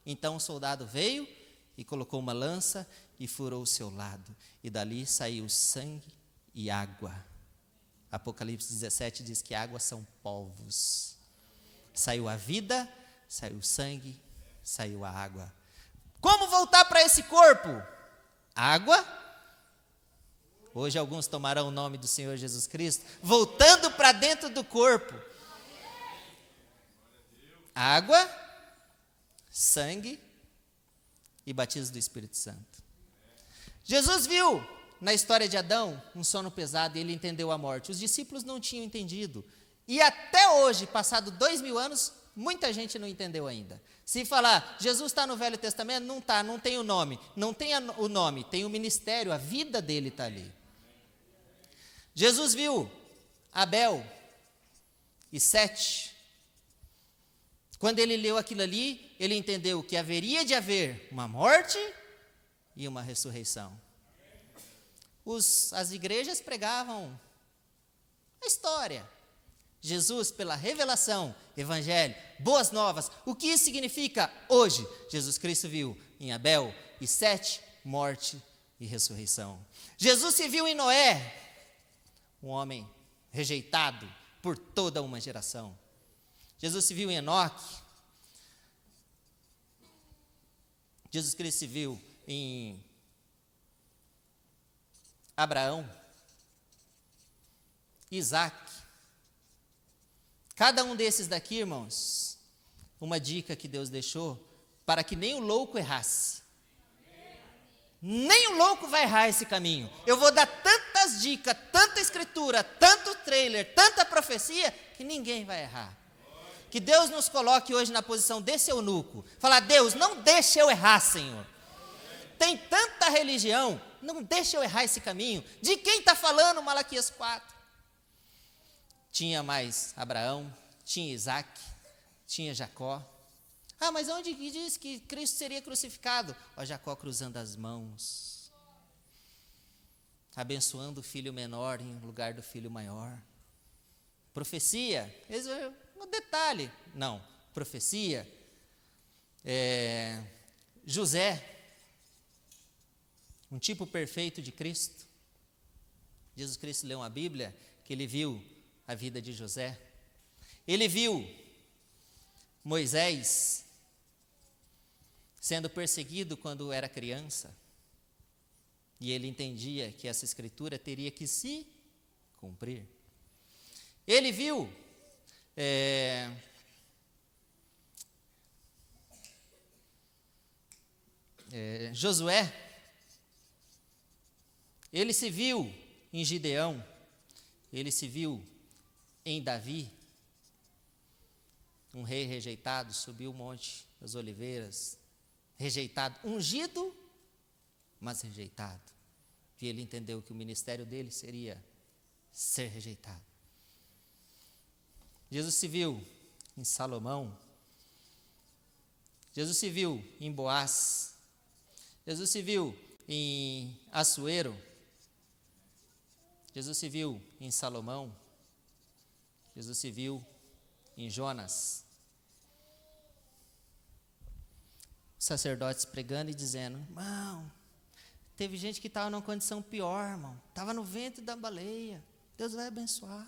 então o soldado veio e colocou uma lança e furou o seu lado, e dali saiu sangue e água. Apocalipse 17 diz que água são povos. Saiu a vida, saiu o sangue, saiu a água. Como voltar para esse corpo? Água. Hoje alguns tomarão o nome do Senhor Jesus Cristo, voltando para dentro do corpo. Água, sangue e batismo do Espírito Santo. Jesus viu na história de Adão um sono pesado e ele entendeu a morte. Os discípulos não tinham entendido. E até hoje, passado 2000 anos, muita gente não entendeu ainda. Se falar, Jesus está no Velho Testamento, não está, não tem o nome. Não tem o nome, tem o ministério, a vida dele está ali. Jesus viu Abel e Sete. Quando ele leu aquilo ali, ele entendeu que haveria de haver uma morte e uma ressurreição. As igrejas pregavam a história. Jesus, pela revelação, evangelho, boas novas. O que isso significa hoje? Jesus Cristo viu em Abel e Sete, morte e ressurreição. Jesus se viu em Noé, um homem rejeitado por toda uma geração. Jesus se viu em Enoque. Jesus Cristo se viu em Abraão, Isaac. Cada um desses daqui, irmãos, uma dica que Deus deixou para que nem o louco errasse. Nem o louco vai errar esse caminho. Eu vou dar tantas dicas, tanta escritura, tanto trailer, tanta profecia, que ninguém vai errar. Que Deus nos coloque hoje na posição desse eunuco. Falar, Deus, não deixe eu errar, Senhor. Tem tanta religião, não deixe eu errar esse caminho. De quem está falando Malaquias 4? Tinha mais Abraão, tinha Isaac, tinha Jacó. Ah, mas onde diz que Cristo seria crucificado? Ó, Jacó cruzando as mãos, abençoando o filho menor em lugar do filho maior. Profecia, um detalhe, não, profecia. José, um tipo perfeito de Cristo. Jesus Cristo leu uma Bíblia que ele viu a vida de José. Ele viu Moisés sendo perseguido quando era criança. E ele entendia que essa escritura teria que se cumprir. Ele viu Josué. Ele se viu em Gideão. Ele se viu em Davi, um rei rejeitado, subiu o monte das oliveiras, rejeitado, ungido, mas rejeitado. E ele entendeu que o ministério dele seria ser rejeitado. Jesus se viu em Salomão. Jesus se viu em Boaz. Jesus se viu em Assuero. Jesus se viu em Salomão. Jesus se viu em Jonas. Os sacerdotes pregando e dizendo, irmão, teve gente que estava numa condição pior, irmão. Estava no ventre da baleia. Deus vai abençoar.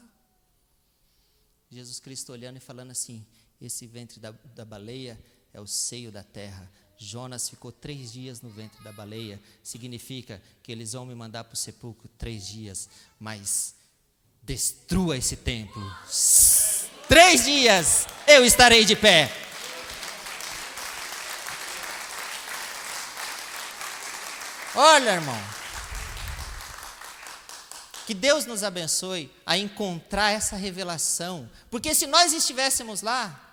Jesus Cristo olhando e falando assim, esse ventre da baleia é o seio da terra. Jonas ficou 3 dias no ventre da baleia. Significa que eles vão me mandar para o sepulcro 3 dias. Mas destrua esse templo. 3 dias eu estarei de pé. Olha, irmão. Que Deus nos abençoe a encontrar essa revelação. Porque se nós estivéssemos lá,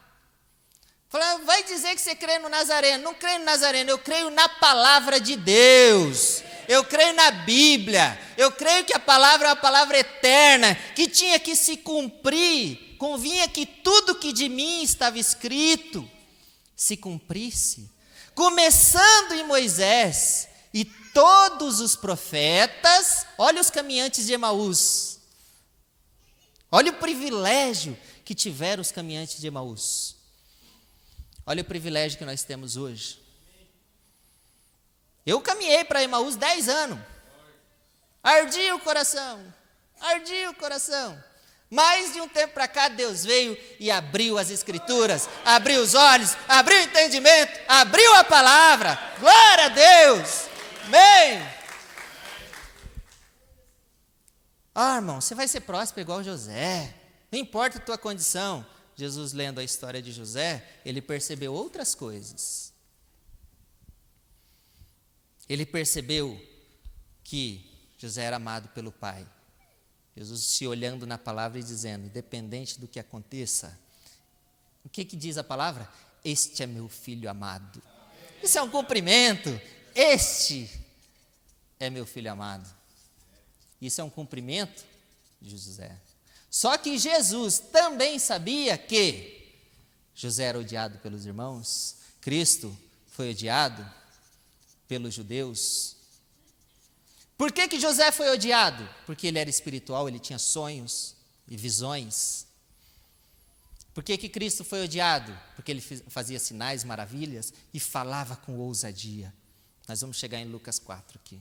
vai dizer que você crê no Nazareno. Não creio no Nazareno, eu creio na palavra de Deus. Eu creio na Bíblia. Eu creio que a palavra é uma palavra eterna, que tinha que se cumprir. Convinha que tudo que de mim estava escrito se cumprisse. Começando em Moisés e todos os profetas. Olha os caminhantes de Emaús. Olha o privilégio que tiveram os caminhantes de Emaús. Olha o privilégio que nós temos hoje. Eu caminhei para Emaús 10 anos. Ardia o coração. Ardia o coração. Mais de um tempo para cá, Deus veio e abriu as escrituras, abriu os olhos, abriu o entendimento, abriu a palavra. Glória a Deus. Amém. Irmão, você vai ser próspero igual José. Não importa a tua condição. Jesus, lendo a história de José, ele percebeu outras coisas. Ele percebeu que José era amado pelo pai. Jesus se olhando na palavra e dizendo, independente do que aconteça, o que diz a palavra? Este é meu filho amado. Isso é um cumprimento. Este é meu filho amado. Isso é um cumprimento de José. Só que Jesus também sabia que José era odiado pelos irmãos, Cristo foi odiado pelos judeus. Por que José foi odiado? Porque ele era espiritual, ele tinha sonhos e visões. Por que Cristo foi odiado? Porque ele fazia sinais, maravilhas e falava com ousadia. Nós vamos chegar em Lucas 4 aqui.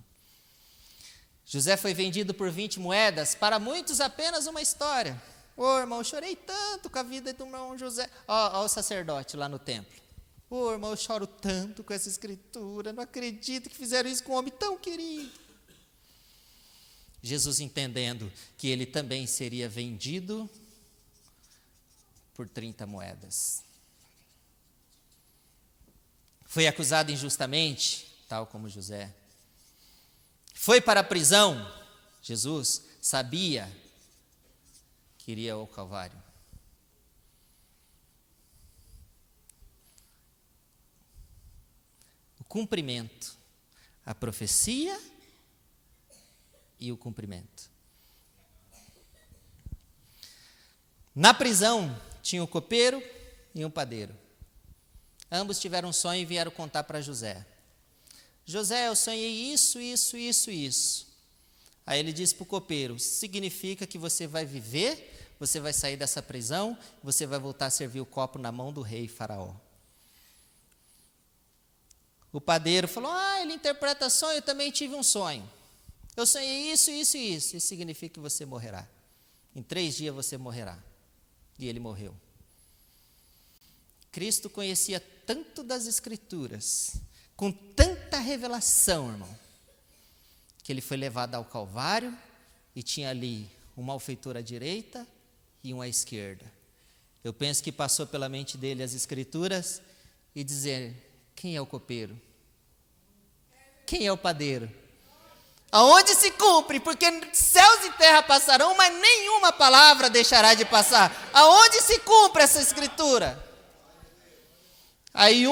José foi vendido por 20 moedas, para muitos apenas uma história. Ô irmão, eu chorei tanto com a vida do meu irmão José. Ó o sacerdote lá no templo. Ô irmão, eu choro tanto com essa escritura, não acredito que fizeram isso com um homem tão querido. Jesus, entendendo que ele também seria vendido por 30 moedas. Foi acusado injustamente, tal como José. Foi para a prisão. Jesus sabia que iria ao Calvário. O cumprimento, a profecia e o cumprimento. Na prisão tinha um copeiro e um padeiro. Ambos tiveram um sonho e vieram contar para José. José, eu sonhei isso. Aí ele disse para o copeiro, significa que você vai viver, você vai sair dessa prisão, você vai voltar a servir o copo na mão do rei Faraó. O padeiro falou, ele interpreta sonho, eu também tive um sonho. Eu sonhei isso. Isso significa que você morrerá. Em 3 dias você morrerá. E ele morreu. Cristo conhecia tanto das Escrituras, com tanta revelação, irmão, que ele foi levado ao Calvário e tinha ali uma malfeitor à direita e um à esquerda. Eu penso que passou pela mente dele as Escrituras e dizer, quem é o copeiro? Quem é o padeiro? Aonde se cumpre? Porque céus e terra passarão, mas nenhuma palavra deixará de passar. Aonde se cumpre essa escritura? Aí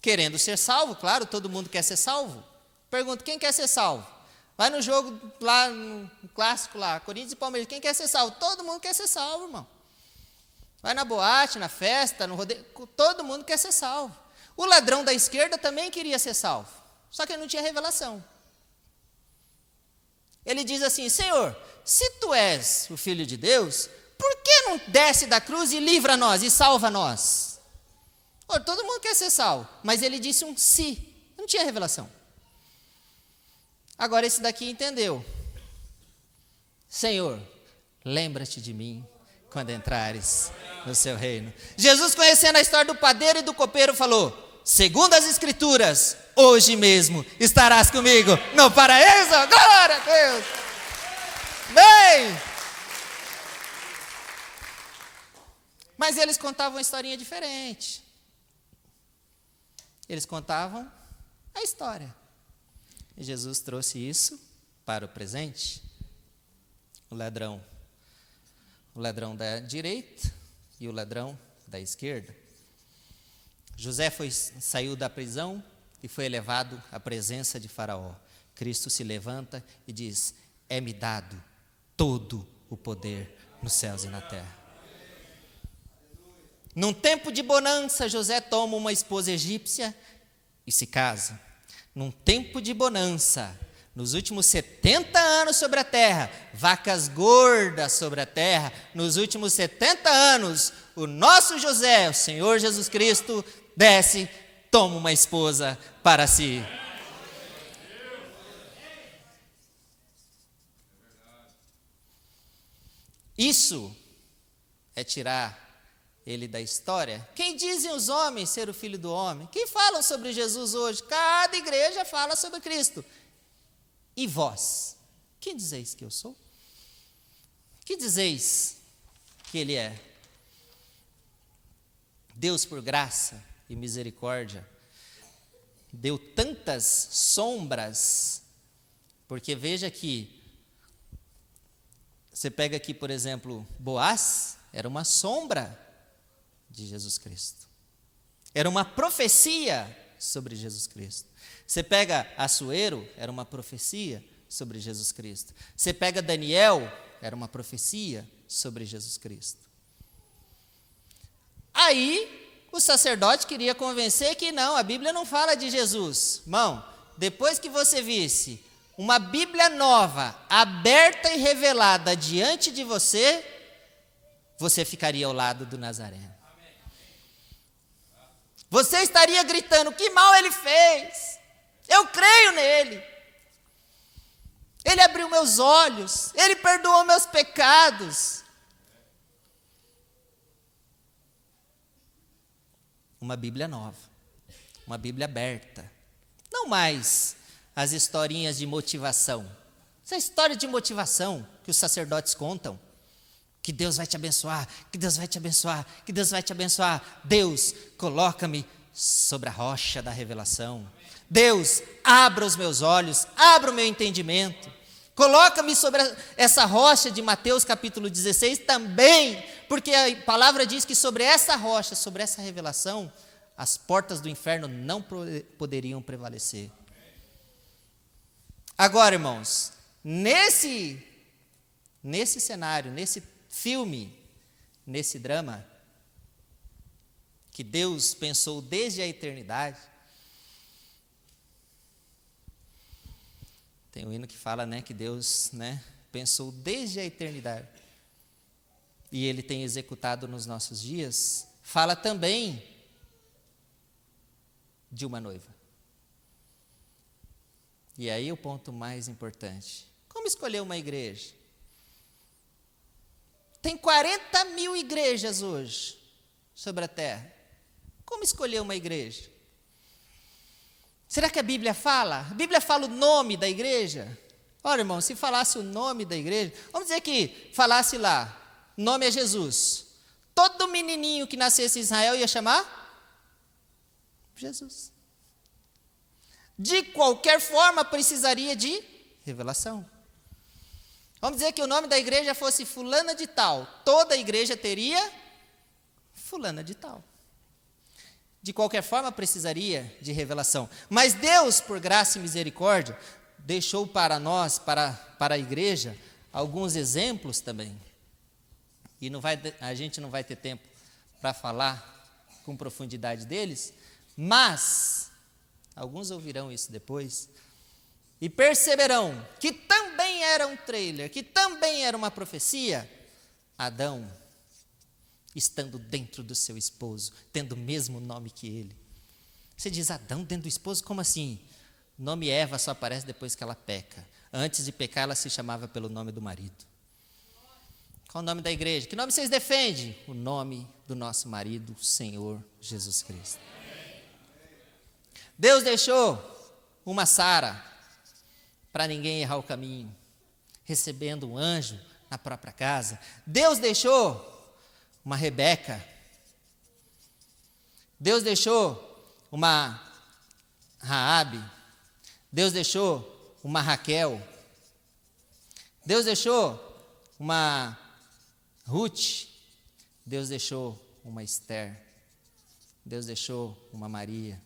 querendo ser salvo, claro, todo mundo quer ser salvo. Pergunta, quem quer ser salvo? Vai no jogo lá, no clássico lá, Corinthians e Palmeiras, quem quer ser salvo? Todo mundo quer ser salvo, irmão. Vai na boate, na festa, no rodeio, todo mundo quer ser salvo. O ladrão da esquerda também queria ser salvo, só que ele não tinha revelação. Ele diz assim, Senhor, se tu és o Filho de Deus, por que não desce da cruz e livra nós, e salva nós? Todo mundo quer ser salvo, mas ele disse um se, não tinha revelação. Agora esse daqui entendeu. Senhor, lembra-te de mim quando entrares no seu reino. Jesus, conhecendo a história do padeiro e do copeiro, falou, segundo as Escrituras, hoje mesmo estarás comigo no paraíso. Glória a Deus! Bem! Mas eles contavam uma historinha diferente. Eles contavam a história. E Jesus trouxe isso para o presente. O ladrão da direita e o ladrão da esquerda. José saiu da prisão e foi levado à presença de Faraó. Cristo se levanta e diz, é-me dado todo o poder nos céus e na terra. Num tempo de bonança, José toma uma esposa egípcia e se casa. Num tempo de bonança, nos últimos 70 anos sobre a terra, vacas gordas sobre a terra, nos últimos 70 anos, o nosso José, o Senhor Jesus Cristo, desce, toma uma esposa para si. Isso é tirar ele da história. Quem dizem os homens ser o Filho do Homem? Quem falam sobre Jesus hoje? Cada igreja fala sobre Cristo. E vós? Quem dizeis que eu sou? Que dizeis que Ele é? Deus, por graça e misericórdia, deu tantas sombras, porque veja que, você pega aqui, por exemplo, Boaz, era uma sombra de Jesus Cristo. Era uma profecia sobre Jesus Cristo. Você pega Assuero, era uma profecia sobre Jesus Cristo. Você pega Daniel, era uma profecia sobre Jesus Cristo. Aí, o sacerdote queria convencer que não, a Bíblia não fala de Jesus. Irmão, depois que você visse uma Bíblia nova, aberta e revelada diante de você, você ficaria ao lado do Nazareno. Você estaria gritando, que mal ele fez? Eu creio nele. Ele abriu meus olhos, ele perdoou meus pecados. Uma Bíblia nova, uma Bíblia aberta. Não mais as historinhas de motivação. Essa história de motivação que os sacerdotes contam. Que Deus vai te abençoar, que Deus vai te abençoar, que Deus vai te abençoar. Deus, coloca-me sobre a rocha da revelação. Deus, abra os meus olhos, abra o meu entendimento. Coloca-me sobre essa rocha de Mateus capítulo 16 também, porque a palavra diz que sobre essa rocha, sobre essa revelação, as portas do inferno não poderiam prevalecer. Agora, irmãos, nesse cenário, nesse filme, nesse drama, que Deus pensou desde a eternidade, tem um hino que fala, que Deus, pensou desde a eternidade, e Ele tem executado nos nossos dias, fala também de uma noiva. E aí o ponto mais importante, como escolher uma igreja? Tem 40 mil igrejas hoje sobre a terra. Como escolher uma igreja? Será que a Bíblia fala? A Bíblia fala o nome da igreja? Olha, irmão, se falasse o nome da igreja, vamos dizer que falasse lá, o nome é Jesus. Todo menininho que nascesse em Israel ia chamar Jesus. De qualquer forma, precisaria de revelação. Vamos dizer que o nome da igreja fosse fulana de tal. Toda a igreja teria fulana de tal. De qualquer forma, precisaria de revelação. Mas Deus, por graça e misericórdia, deixou para nós, para a igreja, alguns exemplos também. E a gente não vai ter tempo para falar com profundidade deles, mas alguns ouvirão isso depois e perceberão que também era um trailer, que também era uma profecia. Adão, estando dentro do seu esposo, tendo o mesmo nome que ele. Você diz, Adão dentro do esposo? Como assim? O nome Eva só aparece depois que ela peca. Antes de pecar, ela se chamava pelo nome do marido. Qual o nome da igreja? Que nome vocês defendem? O nome do nosso marido, Senhor Jesus Cristo. Deus deixou uma Sara para ninguém errar o caminho, recebendo um anjo na própria casa. Deus deixou uma Rebeca. Deus deixou uma Raabe. Deus deixou uma Raquel. Deus deixou uma Ruth. Deus deixou uma Esther. Deus deixou uma Maria.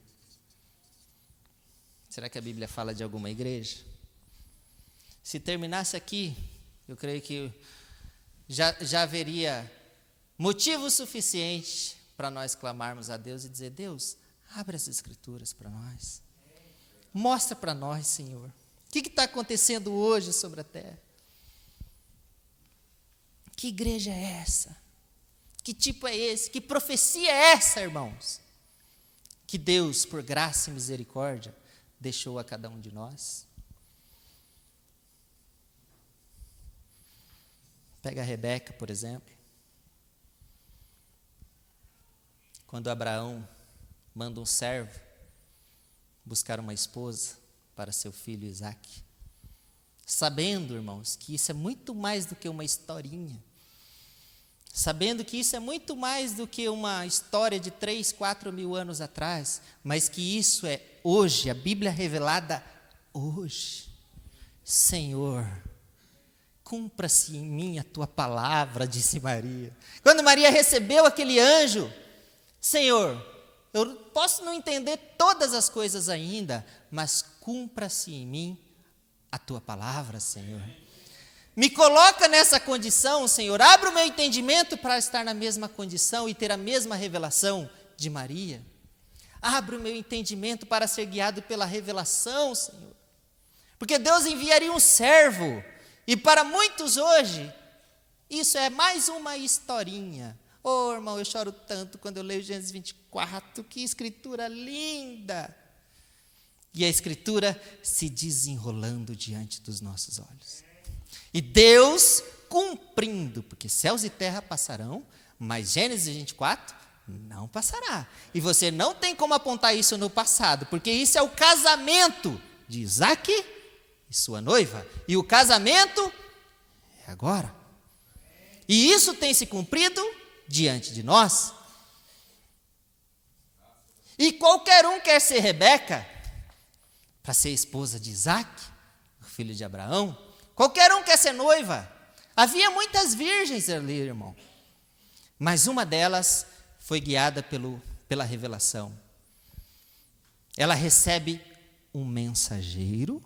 Será que a Bíblia fala de alguma igreja? Se terminasse aqui, eu creio que já haveria motivo suficiente para nós clamarmos a Deus e dizer, Deus, abre as escrituras para nós. Mostra para nós, Senhor. O que está acontecendo hoje sobre a terra? Que igreja é essa? Que tipo é esse? Que profecia é essa, irmãos? Que Deus, por graça e misericórdia, deixou a cada um de nós. Pega a Rebeca, por exemplo. Quando Abraão manda um servo buscar uma esposa para seu filho Isaque, sabendo, irmãos, que isso é muito mais do que uma historinha, sabendo que isso é muito mais do que uma história de 3, 4 mil anos atrás, mas que isso é hoje, a Bíblia revelada hoje. Senhor, cumpra-se em mim a tua palavra, disse Maria. Quando Maria recebeu aquele anjo, Senhor, eu posso não entender todas as coisas ainda, mas cumpra-se em mim a tua palavra, Senhor. Me coloca nessa condição, Senhor. Abra o meu entendimento para estar na mesma condição e ter a mesma revelação de Maria. Abra o meu entendimento para ser guiado pela revelação, Senhor. Porque Deus enviaria um servo. E para muitos hoje, isso é mais uma historinha. Oh, irmão, eu choro tanto quando eu leio Gênesis 24. Que escritura linda! E a escritura se desenrolando diante dos nossos olhos. E Deus cumprindo, porque céus e terra passarão, mas Gênesis 24 não passará. E você não tem como apontar isso no passado, porque isso é o casamento de Isaac e sua noiva. E o casamento é agora. E isso tem se cumprido diante de nós. E qualquer um quer ser Rebeca, para ser esposa de Isaac, o filho de Abraão. Qualquer um quer ser noiva. Havia muitas virgens ali, irmão. Mas uma delas foi guiada pela revelação. Ela recebe um mensageiro,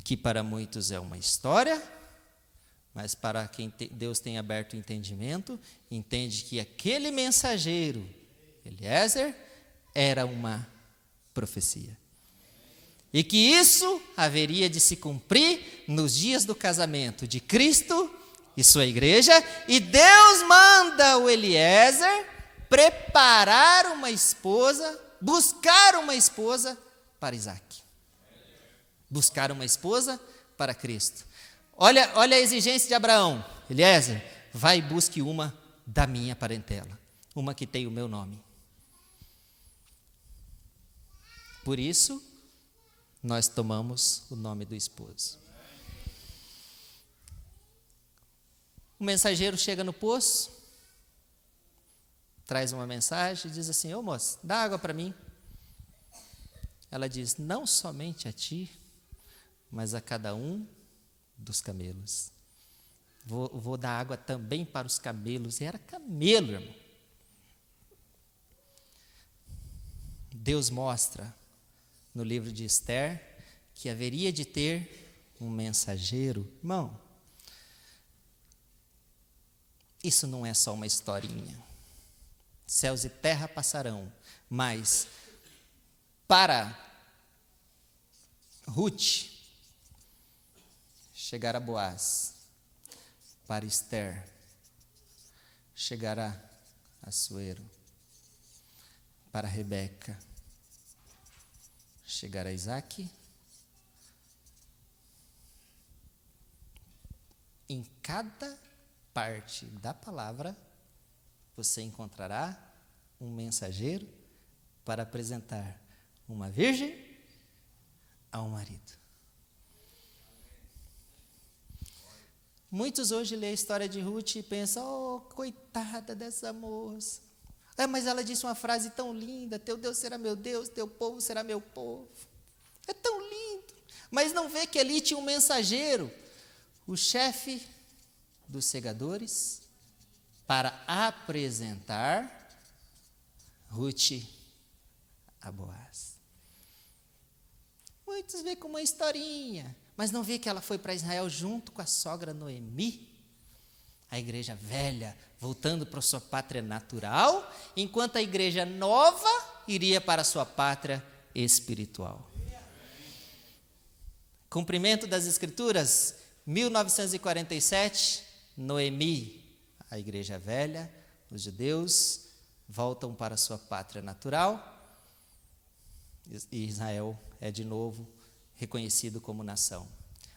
que para muitos é uma história, mas para quem Deus tem aberto o entendimento, entende que aquele mensageiro, Eliezer, era uma profecia. E que isso haveria de se cumprir nos dias do casamento de Cristo e sua igreja. E Deus manda o Eliezer preparar uma esposa, buscar uma esposa para Isaac. Buscar uma esposa para Cristo. Olha a exigência de Abraão. Eliezer, vai e busque uma da minha parentela. Uma que tem o meu nome. Por isso, nós tomamos o nome do esposo. O mensageiro chega no poço, traz uma mensagem e diz assim: ô moça, dá água para mim. Ela diz: não somente a ti, mas a cada um dos camelos. Vou dar água também para os camelos. E era camelo, irmão. Deus mostra no livro de Esther que haveria de ter um mensageiro. Irmão, isso não é só uma historinha. Céus e terra passarão, mas para Ruth chegará Boaz, para Esther chegará Assuero, para Rebeca chegará Isaac. Em cada parte da palavra você encontrará um mensageiro para apresentar uma virgem ao marido. Muitos hoje lêem a história de Ruth e pensam: oh, coitada dessa moça. Mas ela disse uma frase tão linda: teu Deus será meu Deus, teu povo será meu povo. É tão lindo. Mas não vê que ali tinha um mensageiro, o chefe dos segadores, para apresentar Ruth a Boaz. Muitos veem como uma historinha, mas não vê que ela foi para Israel junto com a sogra Noemi, a igreja velha, voltando para a sua pátria natural, enquanto a igreja nova iria para a sua pátria espiritual. Cumprimento das Escrituras, 1947, Noemi, a igreja velha, os judeus, voltam para a sua pátria natural, e Israel é de novo reconhecido como nação.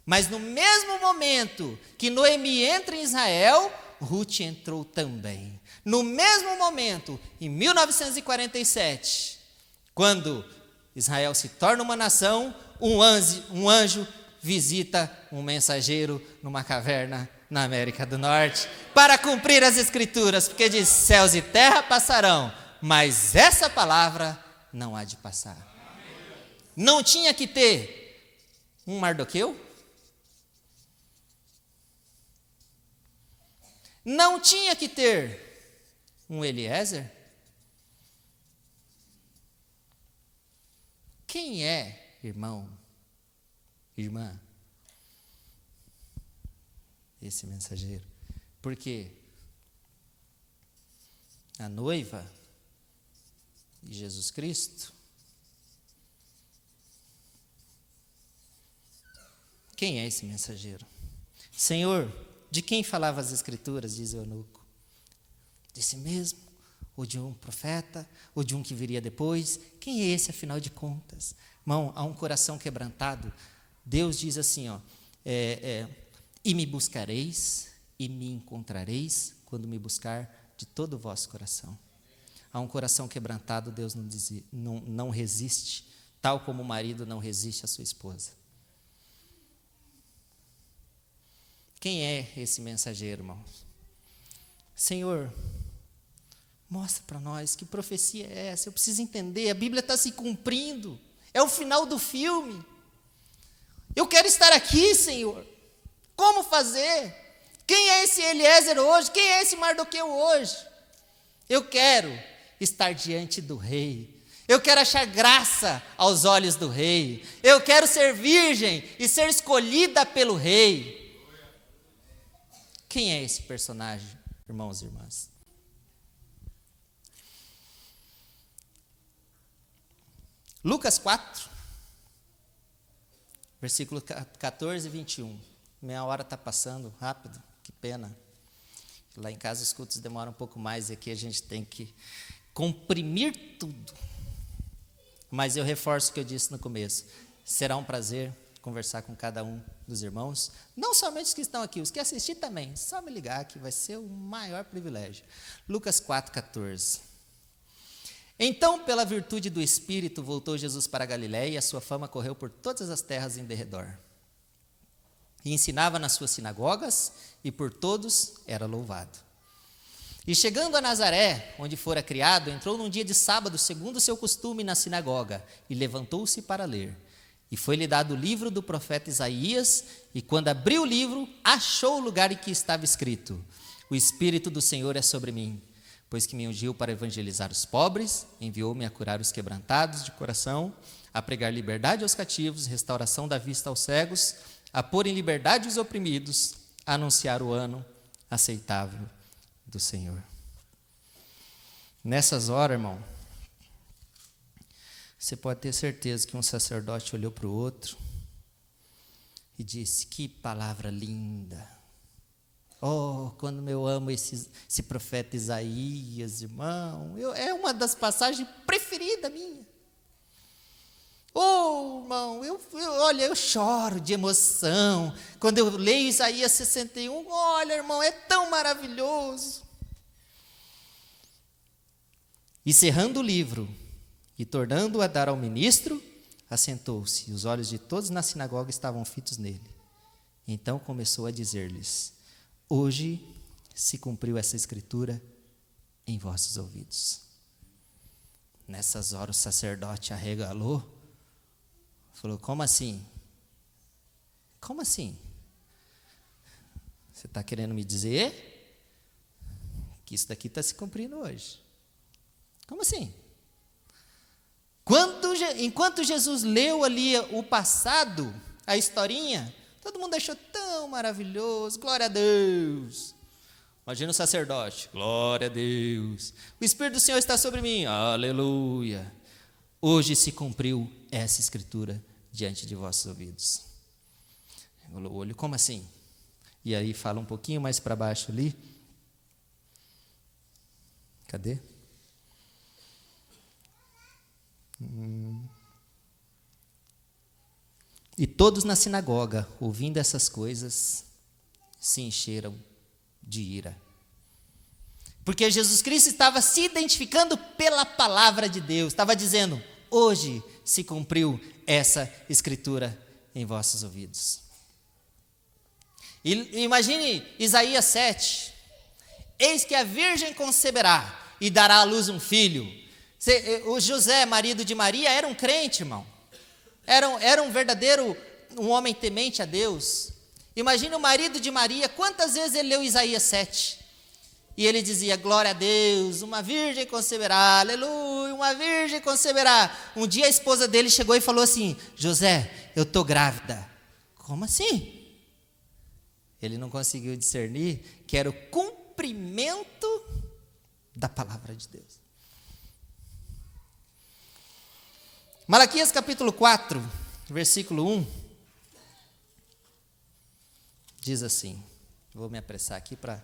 Mas no mesmo momento que Noemi entra em Israel, Ruth entrou também. No mesmo momento, em 1947, quando Israel se torna uma nação, um anjo visita um mensageiro numa caverna na América do Norte para cumprir as Escrituras, porque diz: céus e terra passarão, mas essa palavra não há de passar. Não tinha que ter um Mardoqueu? Não tinha que ter um Eliezer? Quem é, irmão, irmã, esse mensageiro. Porque a noiva de Jesus Cristo, quem é esse mensageiro? Senhor, de quem falava as Escrituras, diz o eunuco? De si mesmo? Ou de um profeta? Ou de um que viria depois? Quem é esse, afinal de contas? Irmão, há um coração quebrantado. Deus diz assim, e me buscareis, e me encontrareis, quando me buscar de todo o vosso coração. A um coração quebrantado, Deus não resiste, tal como o marido não resiste à sua esposa. Quem é esse mensageiro, irmãos? Senhor, mostra para nós que profecia é essa. Eu preciso entender, a Bíblia está se cumprindo. É o final do filme. Eu quero estar aqui, Senhor. Como fazer? Quem é esse Eliezer hoje? Quem é esse Mardoqueu hoje? Eu quero estar diante do rei. Eu quero achar graça aos olhos do rei. Eu quero ser virgem e ser escolhida pelo rei. Quem é esse personagem, irmãos e irmãs? Lucas 4, versículo 14 e 21. Meia hora está passando rápido, que pena. Lá em casa os cultos demoram um pouco mais e aqui a gente tem que comprimir tudo. Mas eu reforço o que eu disse no começo. Será um prazer conversar com cada um dos irmãos, não somente os que estão aqui, os que assistir também, só me ligar que vai ser o maior privilégio. Lucas 4,14. Então, pela virtude do Espírito, voltou Jesus para a Galiléia e a sua fama correu por todas as terras em derredor. E ensinava nas suas sinagogas e por todos era louvado. E chegando a Nazaré, onde fora criado, entrou num dia de sábado, segundo o seu costume, na sinagoga, e levantou-se para ler. E foi-lhe dado o livro do profeta Isaías, e quando abriu o livro, achou o lugar em que estava escrito: O Espírito do Senhor é sobre mim, pois que me ungiu para evangelizar os pobres, enviou-me a curar os quebrantados de coração, a pregar liberdade aos cativos, restauração da vista aos cegos, a pôr em liberdade os oprimidos, a anunciar o ano aceitável do Senhor. Nessas horas, irmão, você pode ter certeza que um sacerdote olhou para o outro e disse: que palavra linda. Oh, como eu amo esse profeta Isaías, irmão. É uma das passagens preferidas minha. Oh, irmão, olha, eu choro de emoção quando eu leio Isaías 61. Olha, irmão, é tão maravilhoso. E cerrando o livro e tornando-o a dar ao ministro, assentou-se, e os olhos de todos na sinagoga estavam fitos nele. Então começou a dizer-lhes: hoje se cumpriu essa escritura em vossos ouvidos. Nessas horas o sacerdote arregalou, falou: como assim? Como assim? Você está querendo me dizer que isso daqui está se cumprindo hoje? Como assim? Enquanto Jesus leu ali o passado, a historinha, todo mundo achou tão maravilhoso, glória a Deus. Imagina o sacerdote, glória a Deus. O Espírito do Senhor está sobre mim, aleluia. Hoje se cumpriu essa escritura diante de vossos ouvidos. O olho, como assim? E aí fala um pouquinho mais para baixo ali. Cadê? E todos na sinagoga, ouvindo essas coisas, se encheram de ira. Porque Jesus Cristo estava se identificando pela palavra de Deus, estava dizendo: hoje se cumpriu essa escritura em vossos ouvidos. E imagine Isaías 7, eis que a virgem conceberá e dará à luz um filho. O José, marido de Maria, era um crente, irmão. Era um verdadeiro, um homem temente a Deus. Imagine o marido de Maria, quantas vezes ele leu Isaías 7. E ele dizia: glória a Deus, uma virgem conceberá, aleluia, uma virgem conceberá. Um dia a esposa dele chegou e falou assim: José, eu estou grávida. Como assim? Ele não conseguiu discernir que era o cumprimento da palavra de Deus. Malaquias capítulo 4, versículo 1, diz assim, vou me apressar aqui para...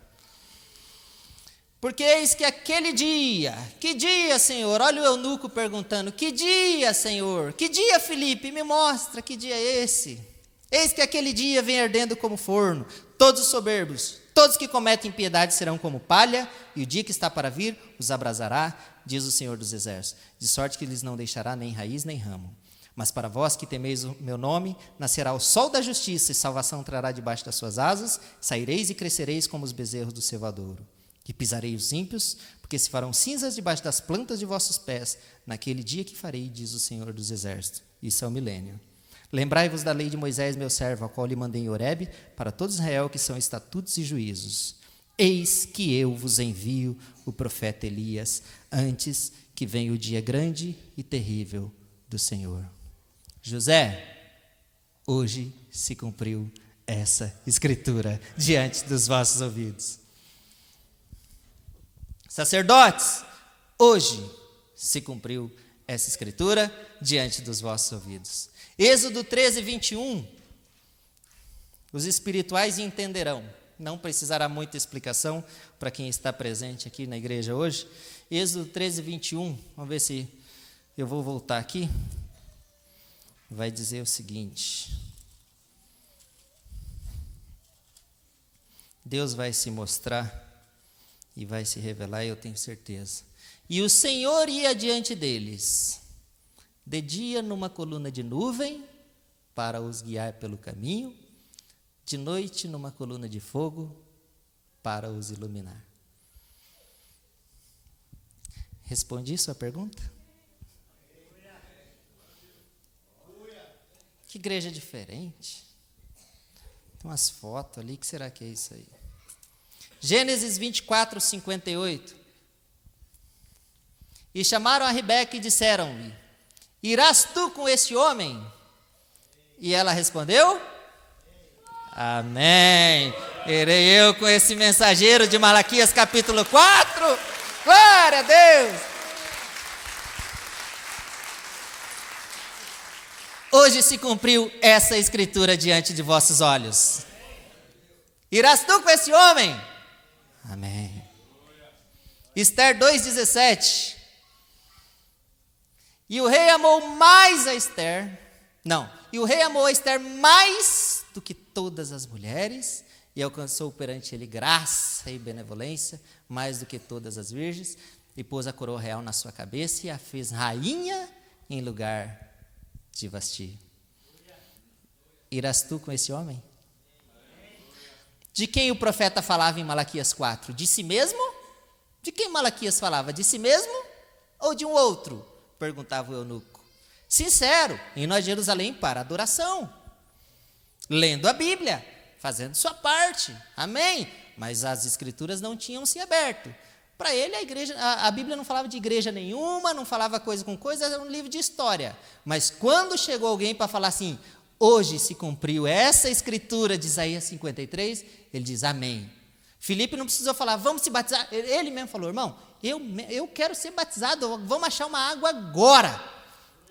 Porque eis que aquele dia, que dia, Senhor? Olha o eunuco perguntando, que dia, Senhor? Que dia, Filipe? Me mostra, que dia é esse? Eis que aquele dia vem ardendo como forno, todos os soberbos, todos que cometem impiedade serão como palha, e o dia que está para vir os abrasará, diz o Senhor dos Exércitos, de sorte que lhes não deixará nem raiz nem ramo. Mas para vós que temeis o meu nome, nascerá o sol da justiça, e salvação trará debaixo das suas asas, saireis e crescereis como os bezerros do cevadouro. E pisarei os ímpios, porque se farão cinzas debaixo das plantas de vossos pés, naquele dia que farei, diz o Senhor dos Exércitos. Isso é o milênio. Lembrai-vos da lei de Moisés, meu servo, a qual lhe mandei em Horebe, para todo Israel, que são estatutos e juízos. Eis que eu vos envio o profeta Elias, antes que venha o dia grande e terrível do Senhor. José, hoje se cumpriu essa escritura diante dos vossos ouvidos. Sacerdotes, hoje se cumpriu essa escritura diante dos vossos ouvidos. Êxodo 13, 21. Os espirituais entenderão. Não precisará muita explicação para quem está presente aqui na igreja hoje. Êxodo 13, 21. Vamos ver se eu vou voltar aqui. Vai dizer o seguinte. Deus vai se mostrar e vai se revelar, eu tenho certeza. E o Senhor ia diante deles, de dia numa coluna de nuvem, para os guiar pelo caminho, de noite numa coluna de fogo, para os iluminar. Respondi sua pergunta? Que igreja diferente. Tem umas fotos ali, o que será que é isso aí? Gênesis 24, 58. E chamaram a Rebeca e disseram-lhe, irás tu com este homem? E ela respondeu, amém, irei eu com esse mensageiro de Malaquias capítulo 4, glória a Deus. Hoje se cumpriu essa escritura diante de vossos olhos. Irás tu com esse homem? Amém. Esther 2,17. E o rei amou mais a Esther. Não. E o rei amou a Esther mais do que todas as mulheres. E alcançou perante ele graça e benevolência, mais do que todas as virgens. E pôs a coroa real na sua cabeça e a fez rainha em lugar de Vasti. Irás tu com esse homem? De quem o profeta falava em Malaquias 4? De si mesmo? De quem Malaquias falava? De si mesmo ou de um outro? Perguntava o eunuco. Sincero, indo a Jerusalém para adoração, lendo a Bíblia, fazendo sua parte, amém? Mas as escrituras não tinham se aberto. Para ele a Bíblia não falava de igreja nenhuma, não falava coisa com coisa, era um livro de história. Mas quando chegou alguém para falar assim, hoje se cumpriu essa escritura de Isaías 53, ele diz amém. Filipe não precisou falar, vamos se batizar. Ele mesmo falou, irmão, eu quero ser batizado, vamos achar uma água agora.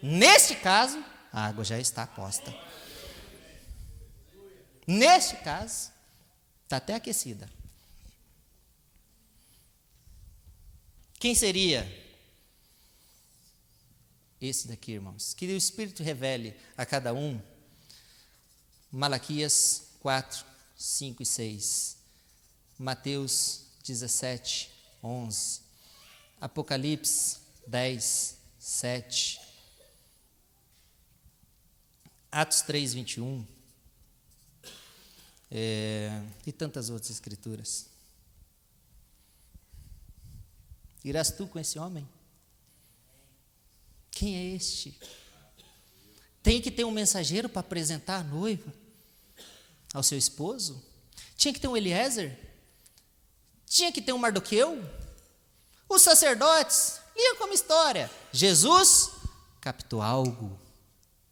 Neste caso, a água já está posta. Neste caso, está até aquecida. Quem seria esse daqui, irmãos? Que o Espírito revele a cada um. Malaquias 4, 5 e 6. Mateus 17, 11. Apocalipse 10, 7. Atos 3, 21. E tantas outras escrituras. Irás tu com esse homem? Quem é este? Tem que ter um mensageiro para apresentar a noiva ao seu esposo? Tinha que ter um Eliezer? Tinha que ter um Mardoqueu? Os sacerdotes liam como história. Jesus captou algo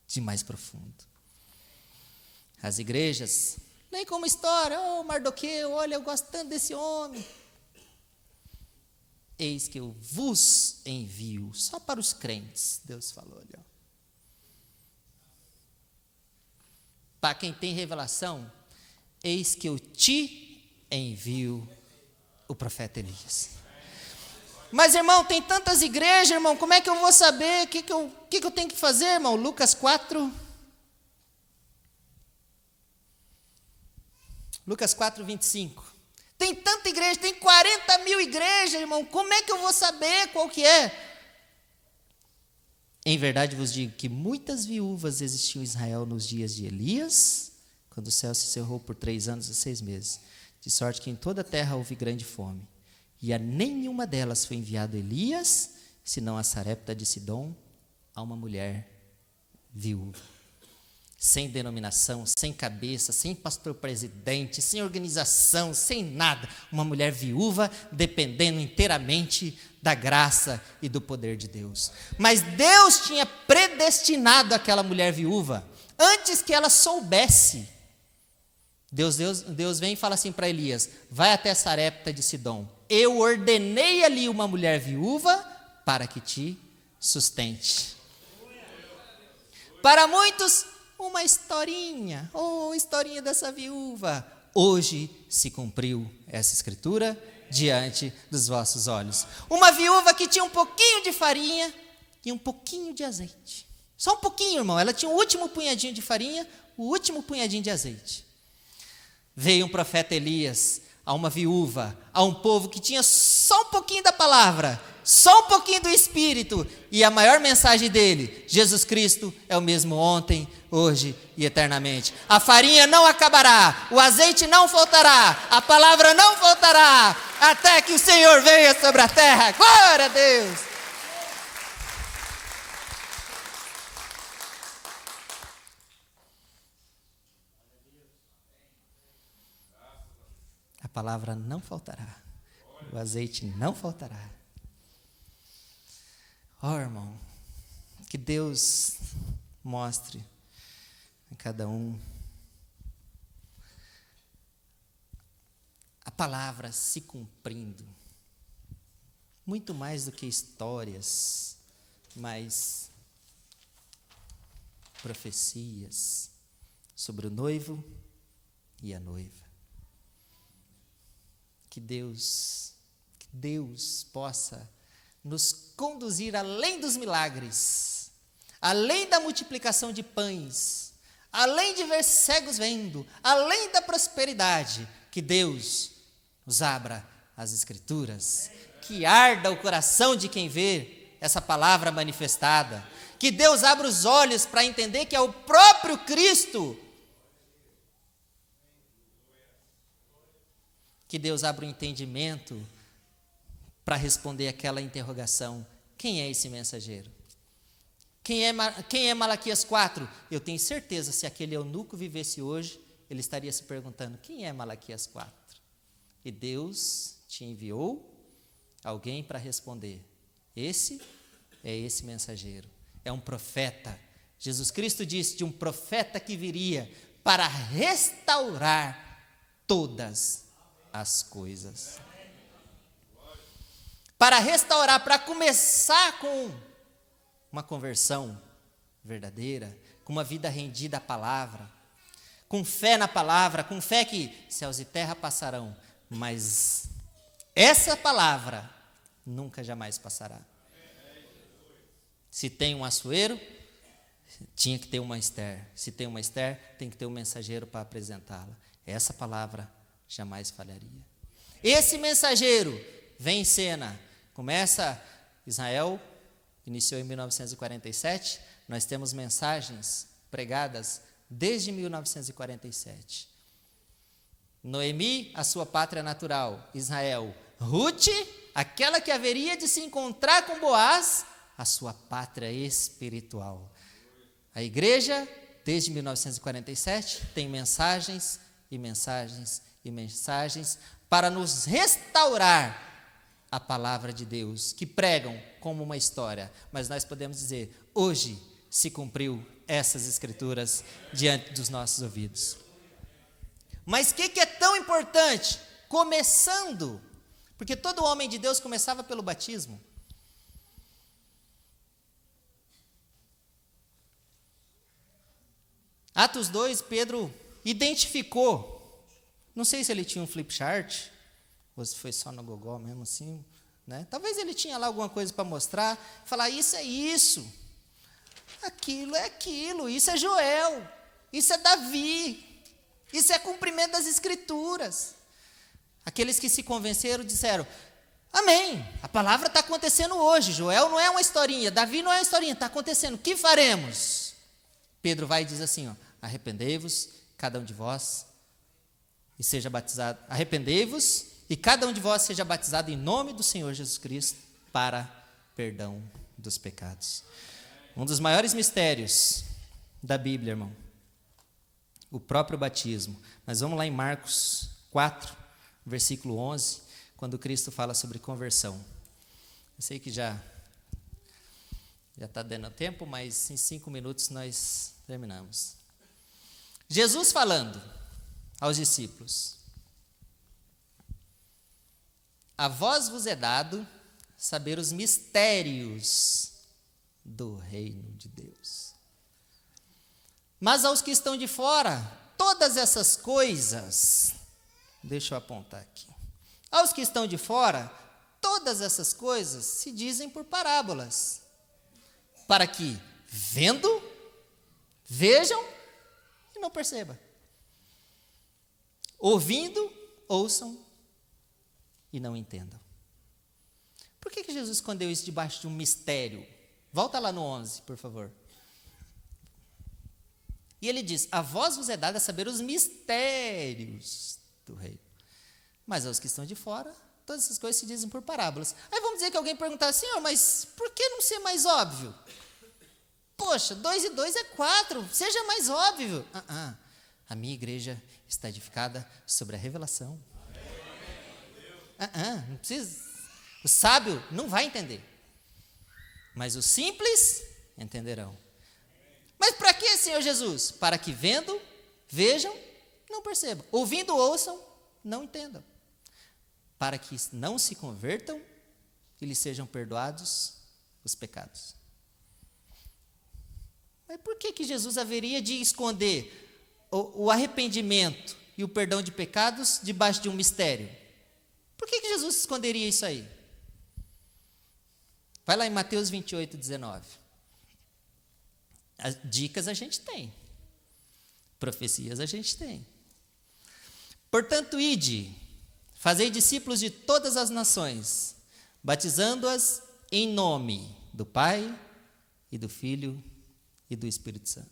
de mais profundo. As igrejas, nem como história, Mardoqueu, olha, eu gosto tanto desse homem. Eis que eu vos envio, só para os crentes, Deus falou ali. Ó. Para quem tem revelação, eis que eu te envio o profeta Elias. Mas, irmão, tem tantas igrejas, irmão, como é que eu vou saber? O que eu tenho que fazer, irmão? Lucas 4. Lucas 4, 25. Tem tanta igreja, tem 40 mil igrejas, irmão. Como é que eu vou saber qual que é? Em verdade vos digo que muitas viúvas existiam em Israel nos dias de Elias, quando o céu se cerrou por 3 anos e 6 meses, de sorte que em toda a terra houve grande fome. E a nenhuma delas foi enviado Elias, senão a Sarepta de Sidom, a uma mulher viúva. Sem denominação, sem cabeça, sem pastor presidente, sem organização, sem nada. Uma mulher viúva dependendo inteiramente da graça e do poder de Deus. Mas Deus tinha predestinado aquela mulher viúva antes que ela soubesse. Deus vem e fala assim para Elias: vai até Sarepta de Sidom. Eu ordenei ali uma mulher viúva para que te sustente. Para muitos, uma historinha, historinha dessa viúva. Hoje se cumpriu essa escritura diante dos vossos olhos. Uma viúva que tinha um pouquinho de farinha e um pouquinho de azeite. Só um pouquinho, irmão. Ela tinha o último punhadinho de farinha, o último punhadinho de azeite. Veio um profeta Elias a uma viúva, a um povo que tinha só um pouquinho da palavra, só um pouquinho do Espírito, e a maior mensagem dele: Jesus Cristo é o mesmo ontem, hoje e eternamente. A farinha não acabará, o azeite não faltará, a palavra não faltará, até que o Senhor venha sobre a terra. Glória a Deus! A palavra não faltará, o azeite não faltará. Irmão, que Deus mostre a cada um a palavra se cumprindo, muito mais do que histórias, mas profecias sobre o noivo e a noiva. Que Deus possa nos conduzir além dos milagres, além da multiplicação de pães, além de ver cegos vendo, além da prosperidade. Que Deus nos abra as Escrituras, que arda o coração de quem vê essa palavra manifestada, que Deus abra os olhos para entender que é o próprio Cristo. Que Deus abra o entendimento para responder aquela interrogação: quem é esse mensageiro? Quem é Malaquias 4? Eu tenho certeza, se aquele eunuco vivesse hoje, ele estaria se perguntando: quem é Malaquias 4? E Deus te enviou alguém para responder: esse é esse mensageiro, é um profeta. Jesus Cristo disse de um profeta que viria para restaurar todas as coisas. Para restaurar, para começar com uma conversão verdadeira, com uma vida rendida à palavra, com fé na palavra, com fé que céus e terra passarão, mas essa palavra nunca jamais passará. Se tem um açoeiro, tinha que ter uma Ester. Se tem uma Ester, tem que ter um mensageiro para apresentá-la. Essa palavra jamais falharia. Esse mensageiro vem em cena. Começa Israel, iniciou em 1947. Nós temos mensagens pregadas desde 1947. Noemi, a sua pátria natural, Israel. Ruth, aquela que haveria de se encontrar com Boaz, a sua pátria espiritual. A igreja, desde 1947, tem mensagens e mensagens e mensagens para nos restaurar a palavra de Deus, que pregam como uma história, mas nós podemos dizer: hoje se cumpriu essas escrituras diante dos nossos ouvidos. Mas o que é tão importante? Começando, porque todo homem de Deus começava pelo batismo. Atos 2, Pedro identificou, não sei se ele tinha um flip chart, ou se foi só no gogó mesmo assim, né? Talvez ele tinha lá alguma coisa para mostrar, falar, isso é isso, aquilo é aquilo, isso é Joel, isso é Davi, isso é cumprimento das Escrituras. Aqueles que se convenceram disseram, amém, a palavra está acontecendo hoje, Joel não é uma historinha, Davi não é uma historinha, está acontecendo, o que faremos? Pedro vai e diz assim, ó, arrependei-vos, cada um de vós, e seja batizado, arrependei-vos, e cada um de vós seja batizado em nome do Senhor Jesus Cristo, para perdão dos pecados. Um dos maiores mistérios da Bíblia, irmão, o próprio batismo. Mas vamos lá em Marcos 4, versículo 11, quando Cristo fala sobre conversão. Eu sei que já está dando tempo, mas em 5 minutos nós terminamos. Jesus falando aos discípulos, a vós vos é dado saber os mistérios do reino de Deus. Mas aos que estão de fora, todas essas coisas, deixa eu apontar aqui, aos que estão de fora, todas essas coisas se dizem por parábolas, para que, vendo, vejam e não percebam. Ouvindo, ouçam e não entendam. Por que Jesus escondeu isso debaixo de um mistério? Volta lá no 11, por favor. E ele diz, a vós vos é dado a saber os mistérios do reino. Mas aos que estão de fora, todas essas coisas se dizem por parábolas. Aí vamos dizer que alguém perguntar, Senhor, mas por que não ser mais óbvio? Poxa, 2 e 2 é 4, seja mais óbvio. A minha igreja está edificada sobre a revelação. Não precisa. O sábio não vai entender, mas os simples entenderão. Mas para que, Senhor Jesus? Para que vendo, vejam, não percebam. Ouvindo, ouçam, não entendam. Para que não se convertam e lhes sejam perdoados os pecados. Mas por que Jesus haveria de esconder o arrependimento e o perdão de pecados debaixo de um mistério? Por que Jesus esconderia isso aí? Vai lá em Mateus 28, 19. As dicas a gente tem. Profecias a gente tem. Portanto, ide, fazei discípulos de todas as nações, batizando-as em nome do Pai e do Filho e do Espírito Santo.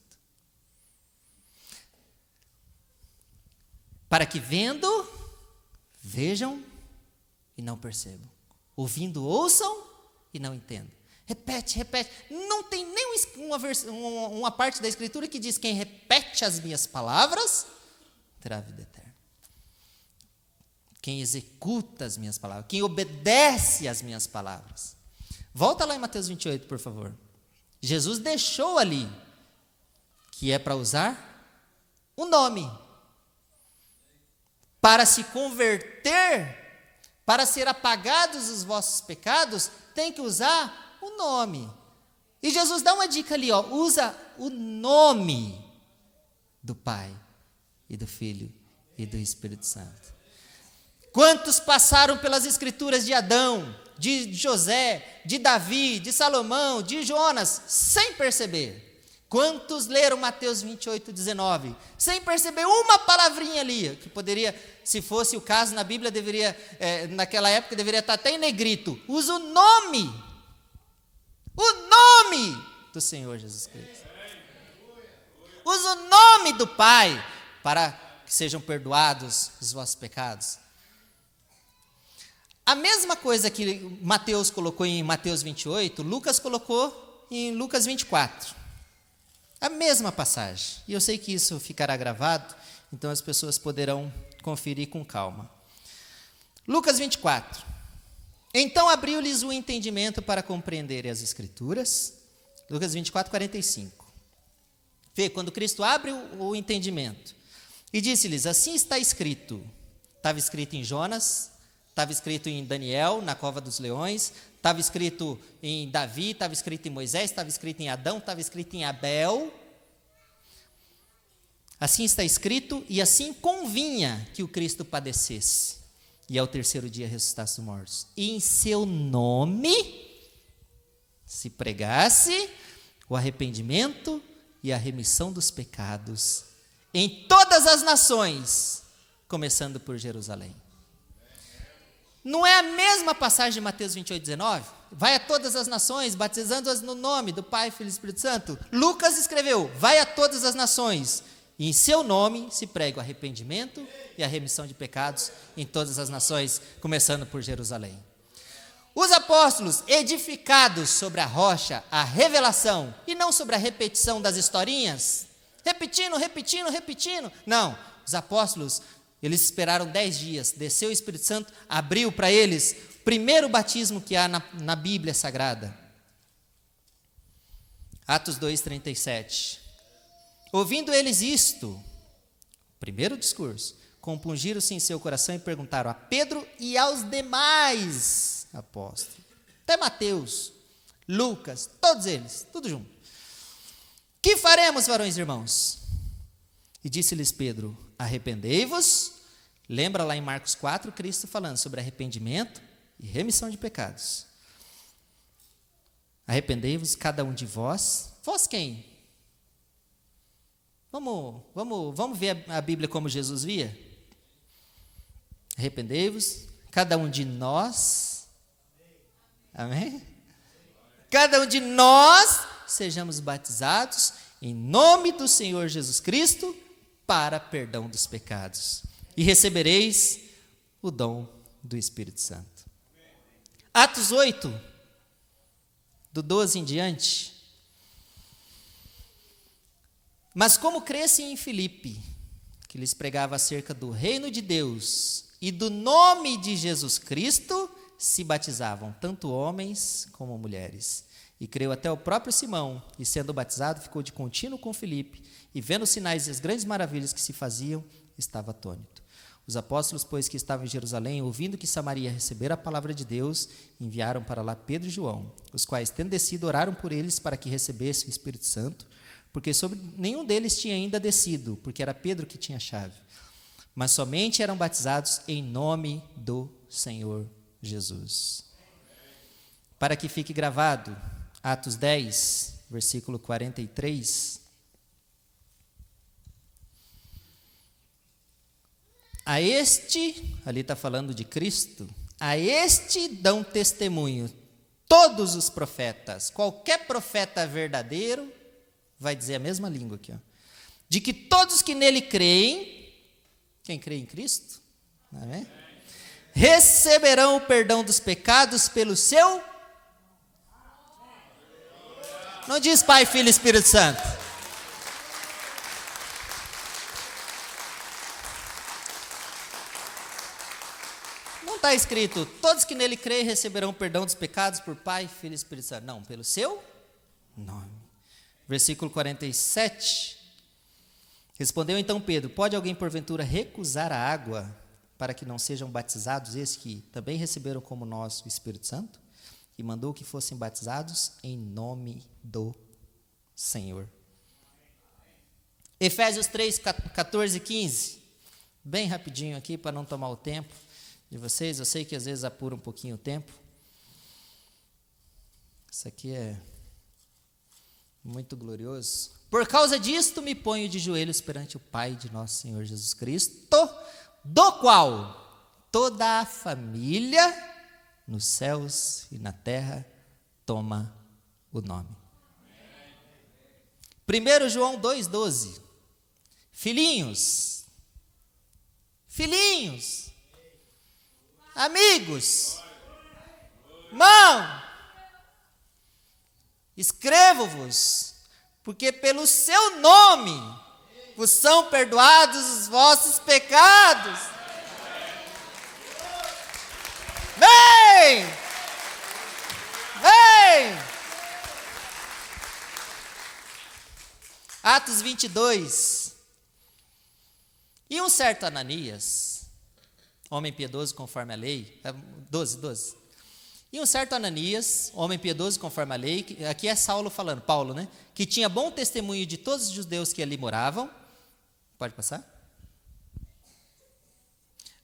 Para que vendo, vejam e não percebam. Ouvindo, ouçam e não entendam. Repete. Não tem nem uma parte da Escritura que diz, quem repete as minhas palavras, terá vida eterna. Quem executa as minhas palavras, quem obedece às minhas palavras. Volta lá em Mateus 28, por favor. Jesus deixou ali, que é para usar o nome. Para se converter, para ser apagados os vossos pecados, tem que usar o nome. E Jesus dá uma dica ali, ó, usa o nome do Pai e do Filho e do Espírito Santo. Quantos passaram pelas escrituras de Adão, de José, de Davi, de Salomão, de Jonas, sem perceber? Quantos leram Mateus 28, 19, sem perceber uma palavrinha ali, que poderia, se fosse o caso na Bíblia, naquela época, deveria estar até em negrito. Usa o nome do Senhor Jesus Cristo. Usa o nome do Pai, para que sejam perdoados os vossos pecados. A mesma coisa que Mateus colocou em Mateus 28, Lucas colocou em Lucas 24. A mesma passagem. E eu sei que isso ficará gravado, então as pessoas poderão conferir com calma. Lucas 24. Então abriu-lhes o entendimento para compreenderem as Escrituras. Lucas 24, 45. Vê, quando Cristo abre o entendimento e disse-lhes, assim está escrito. Estava escrito em Jonas, estava escrito em Daniel, na cova dos leões, estava escrito em Davi, estava escrito em Moisés, estava escrito em Adão, estava escrito em Abel. Assim está escrito, e assim convinha que o Cristo padecesse, e ao terceiro dia ressuscitasse dos mortos. E em seu nome se pregasse o arrependimento e a remissão dos pecados em todas as nações, começando por Jerusalém. Não é a mesma passagem de Mateus 28, 19? Vai a todas as nações, batizando-as no nome do Pai, Filho e Espírito Santo. Lucas escreveu, vai a todas as nações, e em seu nome se prega o arrependimento e a remissão de pecados em todas as nações, começando por Jerusalém. Os apóstolos, edificados sobre a rocha, a revelação, e não sobre a repetição das historinhas, repetindo. Não, os apóstolos, eles esperaram 10 dias, desceu o Espírito Santo, abriu para eles o primeiro batismo que há na Bíblia Sagrada. Atos 2:37. Ouvindo eles isto, primeiro discurso, compungiram-se em seu coração e perguntaram a Pedro e aos demais apóstolos, até Mateus, Lucas, todos eles, tudo junto. Que faremos, varões e irmãos? E disse-lhes Pedro, arrependei-vos. Lembra lá em Marcos 4, Cristo falando sobre arrependimento e remissão de pecados. Arrependei-vos cada um de vós. Vós quem? Vamos ver a Bíblia como Jesus via? Arrependei-vos, cada um de nós. Amém? Cada um de nós sejamos batizados em nome do Senhor Jesus Cristo para perdão dos pecados. E recebereis o dom do Espírito Santo. Atos 8, do 12 em diante. Mas como crescem em Filipe, que lhes pregava acerca do reino de Deus e do nome de Jesus Cristo, se batizavam, tanto homens como mulheres. E creu até o próprio Simão, e sendo batizado, ficou de contínuo com Filipe, e vendo os sinais e as grandes maravilhas que se faziam, estava atônito. Os apóstolos, pois, que estavam em Jerusalém, ouvindo que Samaria recebera a palavra de Deus, enviaram para lá Pedro e João, os quais, tendo descido, oraram por eles para que recebessem o Espírito Santo, porque sobre nenhum deles tinha ainda descido, porque era Pedro que tinha a chave. Mas somente eram batizados em nome do Senhor Jesus. Para que fique gravado, Atos 10, versículo 43. A este, ali está falando de Cristo, a este dão testemunho todos os profetas. Qualquer profeta verdadeiro vai dizer a mesma língua aqui, ó, de que todos que nele creem, quem crê em Cristo, amém? Receberão o perdão dos pecados pelo seu... Não diz Pai, Filho e Espírito Santo. Não está escrito, todos que nele creem receberão o perdão dos pecados por Pai, Filho e Espírito Santo. Não, pelo seu nome. Versículo 47. Respondeu então Pedro, pode alguém porventura recusar a água para que não sejam batizados esses que também receberam como nós o Espírito Santo? E mandou que fossem batizados em nome do Senhor. Efésios 3, 14 e 15. Bem rapidinho aqui para não tomar o tempo de vocês. Eu sei que às vezes apura um pouquinho o tempo. Isso aqui é muito glorioso. Por causa disto me ponho de joelhos perante o Pai de nosso Senhor Jesus Cristo, do qual toda a família nos céus e na terra toma o nome. 1 João 2,12. Filhinhos, amigos, irmão, escrevo-vos, porque pelo seu nome vos são perdoados os vossos pecados. Vem! Atos Atos 22. E um certo Ananias, homem piedoso conforme a lei, 12. E um certo Ananias, homem piedoso conforme a lei, aqui é Saulo falando, Paulo, né? Que tinha bom testemunho de todos os judeus que ali moravam. Pode passar?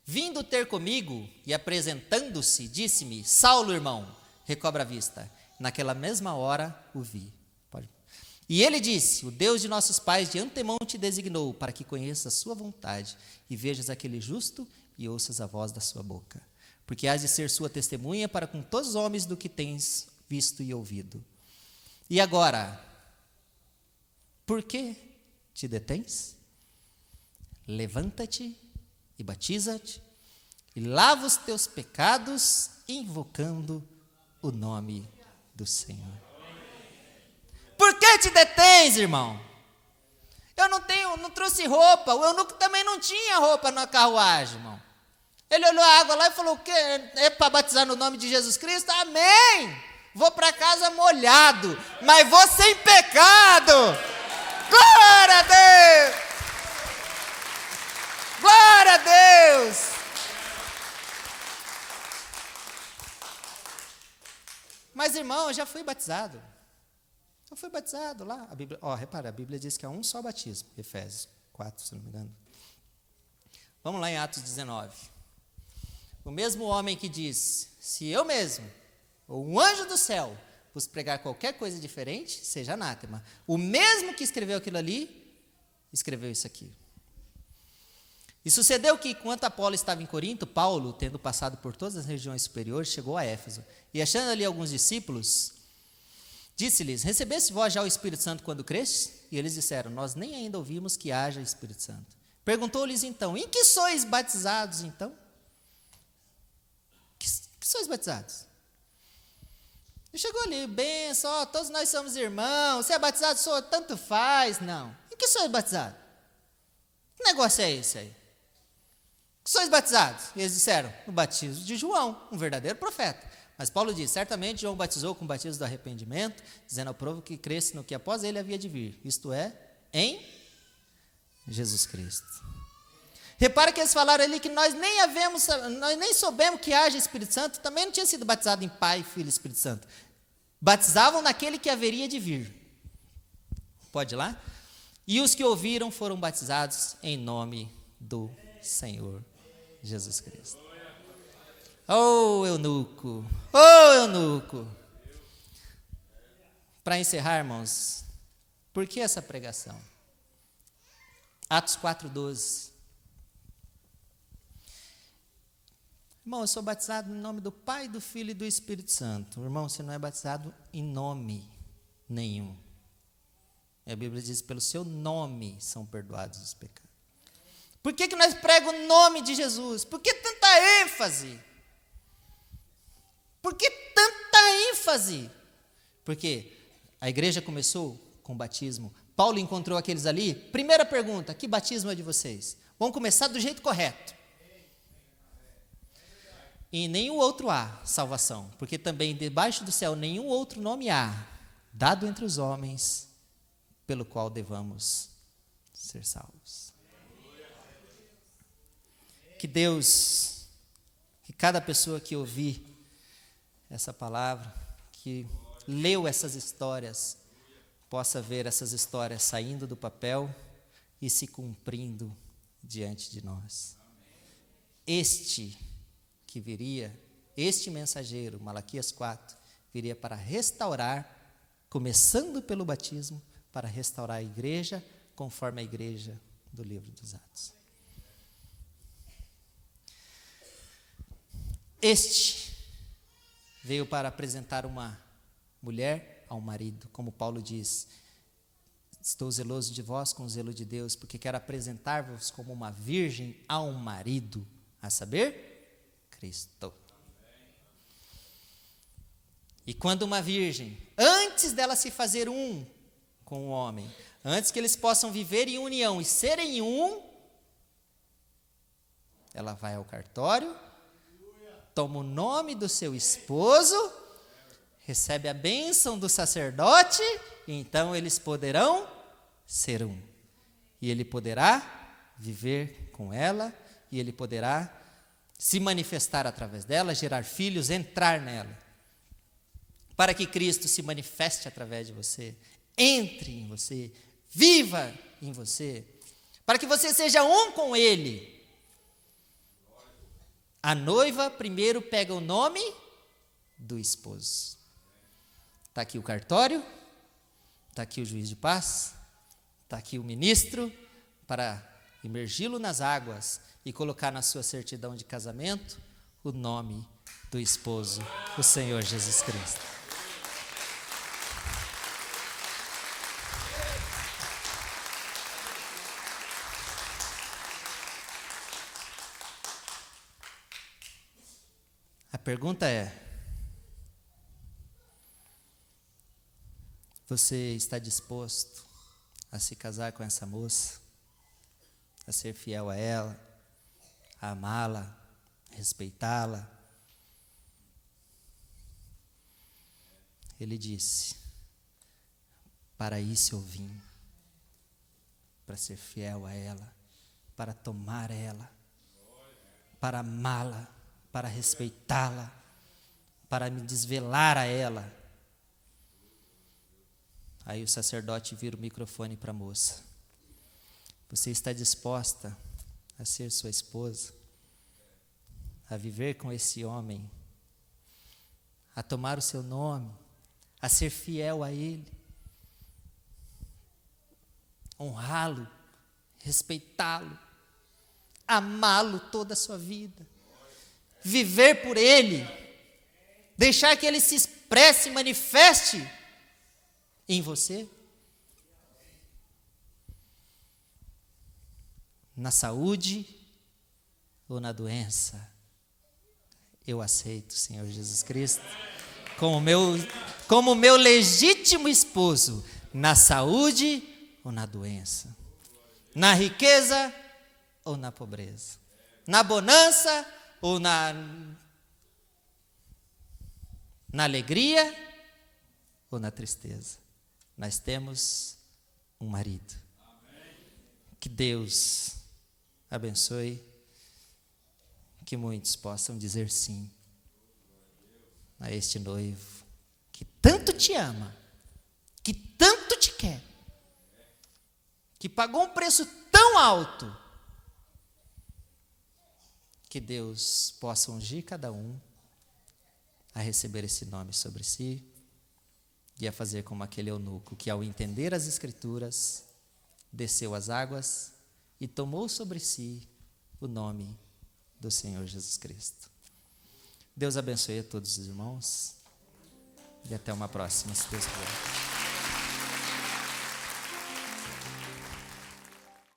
Vindo ter comigo e apresentando-se, disse-me, Saulo, irmão, recobra a vista. Naquela mesma hora o vi. E ele disse, o Deus de nossos pais de antemão te designou para que conheças a sua vontade e vejas aquele justo e ouças a voz da sua boca. Porque hás de ser sua testemunha para com todos os homens do que tens visto e ouvido. E agora, por que te detens? Levanta-te e batiza-te e lava os teus pecados, invocando o nome do Senhor. Por que te detens, irmão? Eu não trouxe roupa, o eunuco também não tinha roupa na carruagem, irmão. Ele olhou a água lá e falou, o quê? É para batizar no nome de Jesus Cristo? Amém! Vou para casa molhado, mas vou sem pecado. Glória a Deus! Glória a Deus! Mas, irmão, eu já fui batizado. Eu fui batizado lá. A Bíblia, repara, a Bíblia diz que é um só batismo. Efésios 4, se não me engano. Vamos lá em Atos 19. O mesmo homem que diz, se eu mesmo, ou um anjo do céu, vos pregar qualquer coisa diferente, seja anátema. O mesmo que escreveu aquilo ali, escreveu isso aqui. E sucedeu que, enquanto Apolo estava em Corinto, Paulo, tendo passado por todas as regiões superiores, chegou a Éfeso. E achando ali alguns discípulos, disse-lhes, recebeste vós já o Espírito Santo quando crestes? E eles disseram, nós nem ainda ouvimos que haja Espírito Santo. Perguntou-lhes então, em que sois batizados então? Que sois batizados? E chegou ali, benção, todos nós somos irmãos, você é batizado, sou, tanto faz. Não. Em que sois batizados? Que negócio é esse aí? Que sois batizados? E eles disseram, no batismo de João, um verdadeiro profeta. Mas Paulo diz, certamente João batizou com o batismo do arrependimento, dizendo ao povo que cresce no que após ele havia de vir, isto é, em Jesus Cristo. Repara que eles falaram ali que nós nem soubemos que haja Espírito Santo, também não tinha sido batizado em Pai, Filho e Espírito Santo. Batizavam naquele que haveria de vir. Pode ir lá? E os que ouviram foram batizados em nome do Senhor Jesus Cristo. Oh, eunuco! Oh, eunuco! Para encerrar, irmãos, por que essa pregação? Atos 4:12. Irmão, eu sou batizado em nome do Pai, do Filho e do Espírito Santo. Irmão, você não é batizado em nome nenhum. E a Bíblia diz, pelo seu nome são perdoados os pecados. Por que nós pregamos o nome de Jesus? Por que tanta ênfase? Por que tanta ênfase? Porque a igreja começou com o batismo. Paulo encontrou aqueles ali. Primeira pergunta, que batismo é de vocês? Vamos começar do jeito correto. E nenhum outro há salvação, porque também debaixo do céu nenhum outro nome há, dado entre os homens, pelo qual devamos ser salvos. Que Deus, que cada pessoa que ouvir essa palavra, que leu essas histórias, possa ver essas histórias saindo do papel e se cumprindo diante de nós. Este que viria, este mensageiro, Malaquias 4, viria para restaurar, começando pelo batismo, para restaurar a igreja, conforme a igreja do livro dos Atos. Este veio para apresentar uma mulher ao marido, como Paulo diz, estou zeloso de vós com o zelo de Deus, porque quero apresentar-vos como uma virgem a um marido, a saber, Cristo. E quando uma virgem, antes dela se fazer um com o homem, antes que eles possam viver em união e serem um, ela vai ao cartório, toma o nome do seu esposo, recebe a bênção do sacerdote, e então eles poderão ser um. E ele poderá viver com ela, e ele poderá se manifestar através dela, gerar filhos, entrar nela. Para que Cristo se manifeste através de você, entre em você, viva em você, para que você seja um com Ele. A noiva primeiro pega o nome do esposo. Está aqui o cartório, está aqui o juiz de paz, está aqui o ministro, para imergi-lo nas águas e colocar na sua certidão de casamento o nome do esposo, o Senhor Jesus Cristo. A pergunta é: você está disposto a se casar com essa moça, a ser fiel a ela, a amá-la, a respeitá-la? Ele disse: para isso eu vim, para ser fiel a ela, para tomar ela, para amá-la, para respeitá-la, para me desvelar a ela. Aí o sacerdote vira o microfone para a moça: você está disposta a ser sua esposa, a viver com esse homem, a tomar o seu nome, a ser fiel a ele, honrá-lo, respeitá-lo, amá-lo toda a sua vida, viver por ele, deixar que ele se expresse, manifeste em você? Na saúde ou na doença, eu aceito o Senhor Jesus Cristo como meu legítimo esposo, na saúde ou na doença, na riqueza ou na pobreza, na bonança ou na alegria ou na tristeza. Nós temos um marido. Que Deus abençoe, que muitos possam dizer sim a este noivo que tanto te ama, que tanto te quer, que pagou um preço tão alto. Que Deus possa ungir cada um a receber esse nome sobre si e a fazer como aquele eunuco que, ao entender as Escrituras, desceu as águas e tomou sobre si o nome do Senhor Jesus Cristo. Deus abençoe a todos os irmãos e até uma próxima, se Deus quiser.